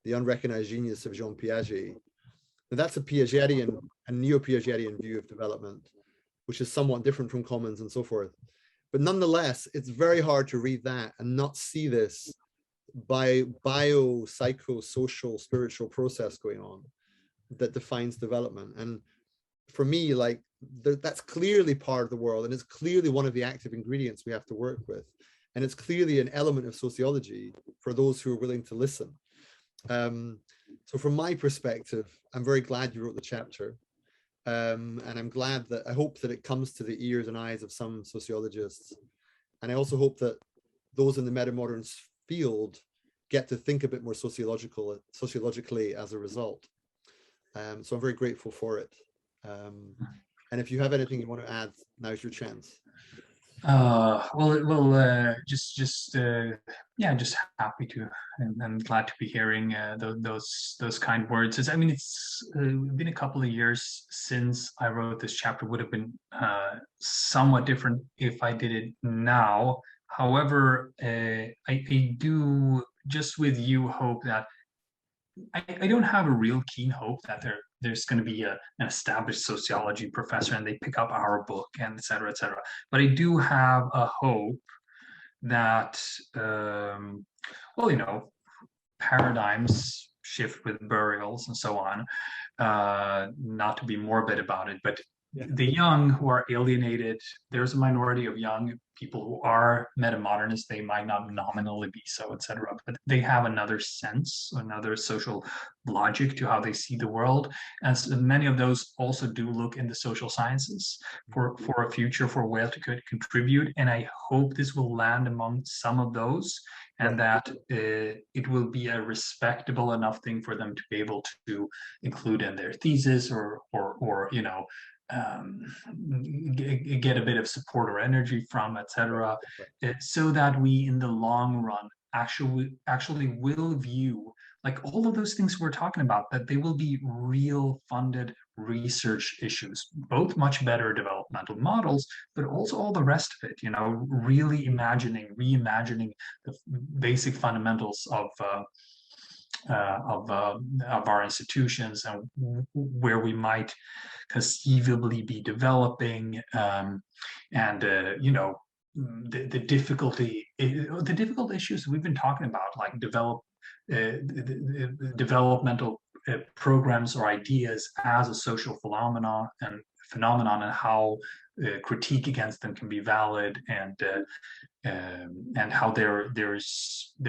The Unrecognized Genius of Jean Piaget, that's a Piagetian and neo-Piagetian view of development, which is somewhat different from Commons and so forth. But nonetheless, it's very hard to read that and not see this bio-psycho-social spiritual process going on that defines development. And for me, like, that's clearly part of the world, and it's clearly one of the active ingredients we have to work with. And it's clearly an element of sociology for those who are willing to listen. So from my perspective, I'm very glad you wrote the chapter. And I'm glad that, I hope that it comes to the ears and eyes of some sociologists. And I also hope that those in the metamodern field get to think a bit more sociologically as a result. So I'm very grateful for it. And if you have anything you want to add, now's your chance. Just happy to and glad to be hearing those kind words. I mean, it's been a couple of years since I wrote this chapter. Would have been somewhat different if I did it now. However, I do, just with you, hope that I don't have a real keen hope that there's going to be an established sociology professor and they pick up our book and et cetera, et cetera. But I do have a hope that, well, you know, paradigms shift with burials and so on, not to be morbid about it, but the young who are alienated. There's a minority of young people who are metamodernists. They might not nominally be so, etc., but they have another sense, another social logic to how they see the world. And so many of those also do look in the social sciences for a future, for where to contribute. And I hope this will land among some of those, and that it will be a respectable enough thing for them to be able to include in their thesis, or you know, get a bit of support or energy from, etc., so that we in the long run actually will view, like, all of those things we're talking about, that they will be real funded research issues, both much better developmental models, but also all the rest of it, you know, really reimagining the basic fundamentals of our institutions, and where we might conceivably be developing, and you know, the difficult issues we've been talking about, like developmental programs or ideas as a social phenomenon, and how critique against them can be valid, and how there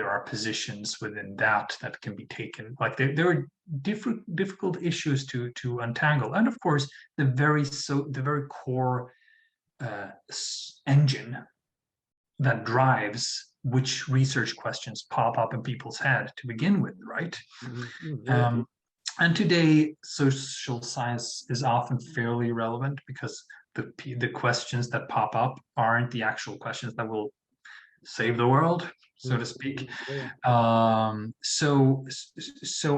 are positions within that can be taken. Like, there are difficult issues to untangle, and of course the very core engine that drives which research questions pop up in people's head to begin with, right? Mm-hmm. And today, social science is often fairly relevant, because the questions that pop up aren't the actual questions that will save the world, so to speak. So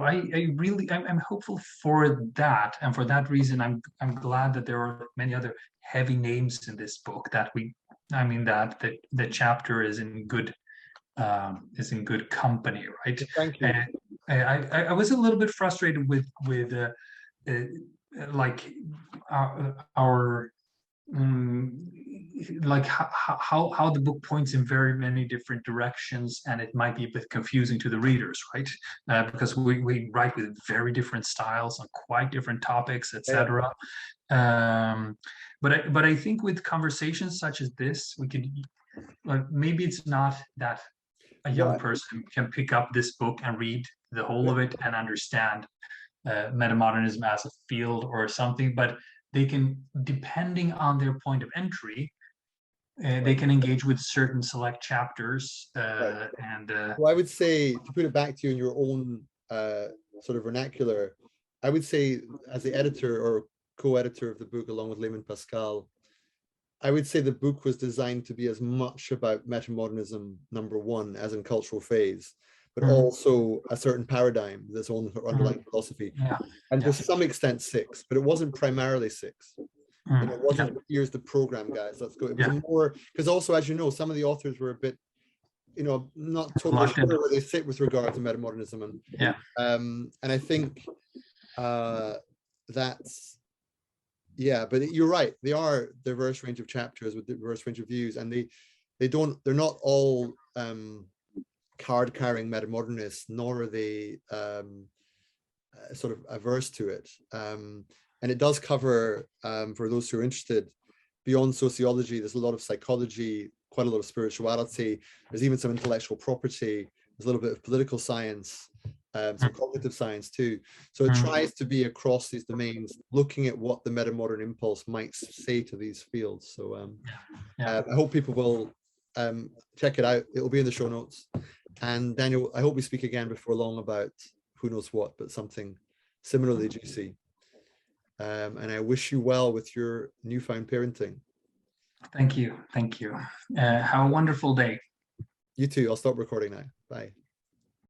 I'm hopeful for that, and for that reason, I'm glad that there are many other heavy names in this book, that the chapter is in good company, right? Thank you. I was a little bit frustrated with like our like how the book points in very many different directions, and it might be a bit confusing to the readers, right? Because we write with very different styles on quite different topics, etc. But I think with conversations such as this, we could, like, maybe it's not that a young person can pick up this book and read the whole of it and understand metamodernism as a field or something, but they can, depending on their point of entry, they can engage with certain select chapters. And well, I would say, to put it back to you in your own sort of vernacular, I would say, as the editor or co-editor of the book along with Layman Pascal, I would say the book was designed to be as much about metamodernism, number one, as in cultural phase, but also a certain paradigm, this own underlying philosophy, and to some extent six, but it wasn't primarily six. You know, it wasn't, here's the program, guys, let's go. It was more, because also, as you know, some of the authors were a bit, you know, not totally sure where they sit with regard to metamodernism, and I think that's, yeah, but you're right. They are a diverse range of chapters with diverse range of views, and they're not all card-carrying metamodernists, nor are they sort of averse to it. And it does cover, for those who are interested, beyond sociology, there's a lot of psychology, quite a lot of spirituality. There's even some intellectual property. There's a little bit of political science. Some cognitive science too. So it tries to be across these domains, looking at what the metamodern impulse might say to these fields. So I hope people will check it out. It'll be in the show notes. And Daniel, I hope we speak again before long about who knows what, but something similarly juicy. And I wish you well with your newfound parenting. Thank you. Thank you. Have a wonderful day. You too. I'll stop recording now. Bye.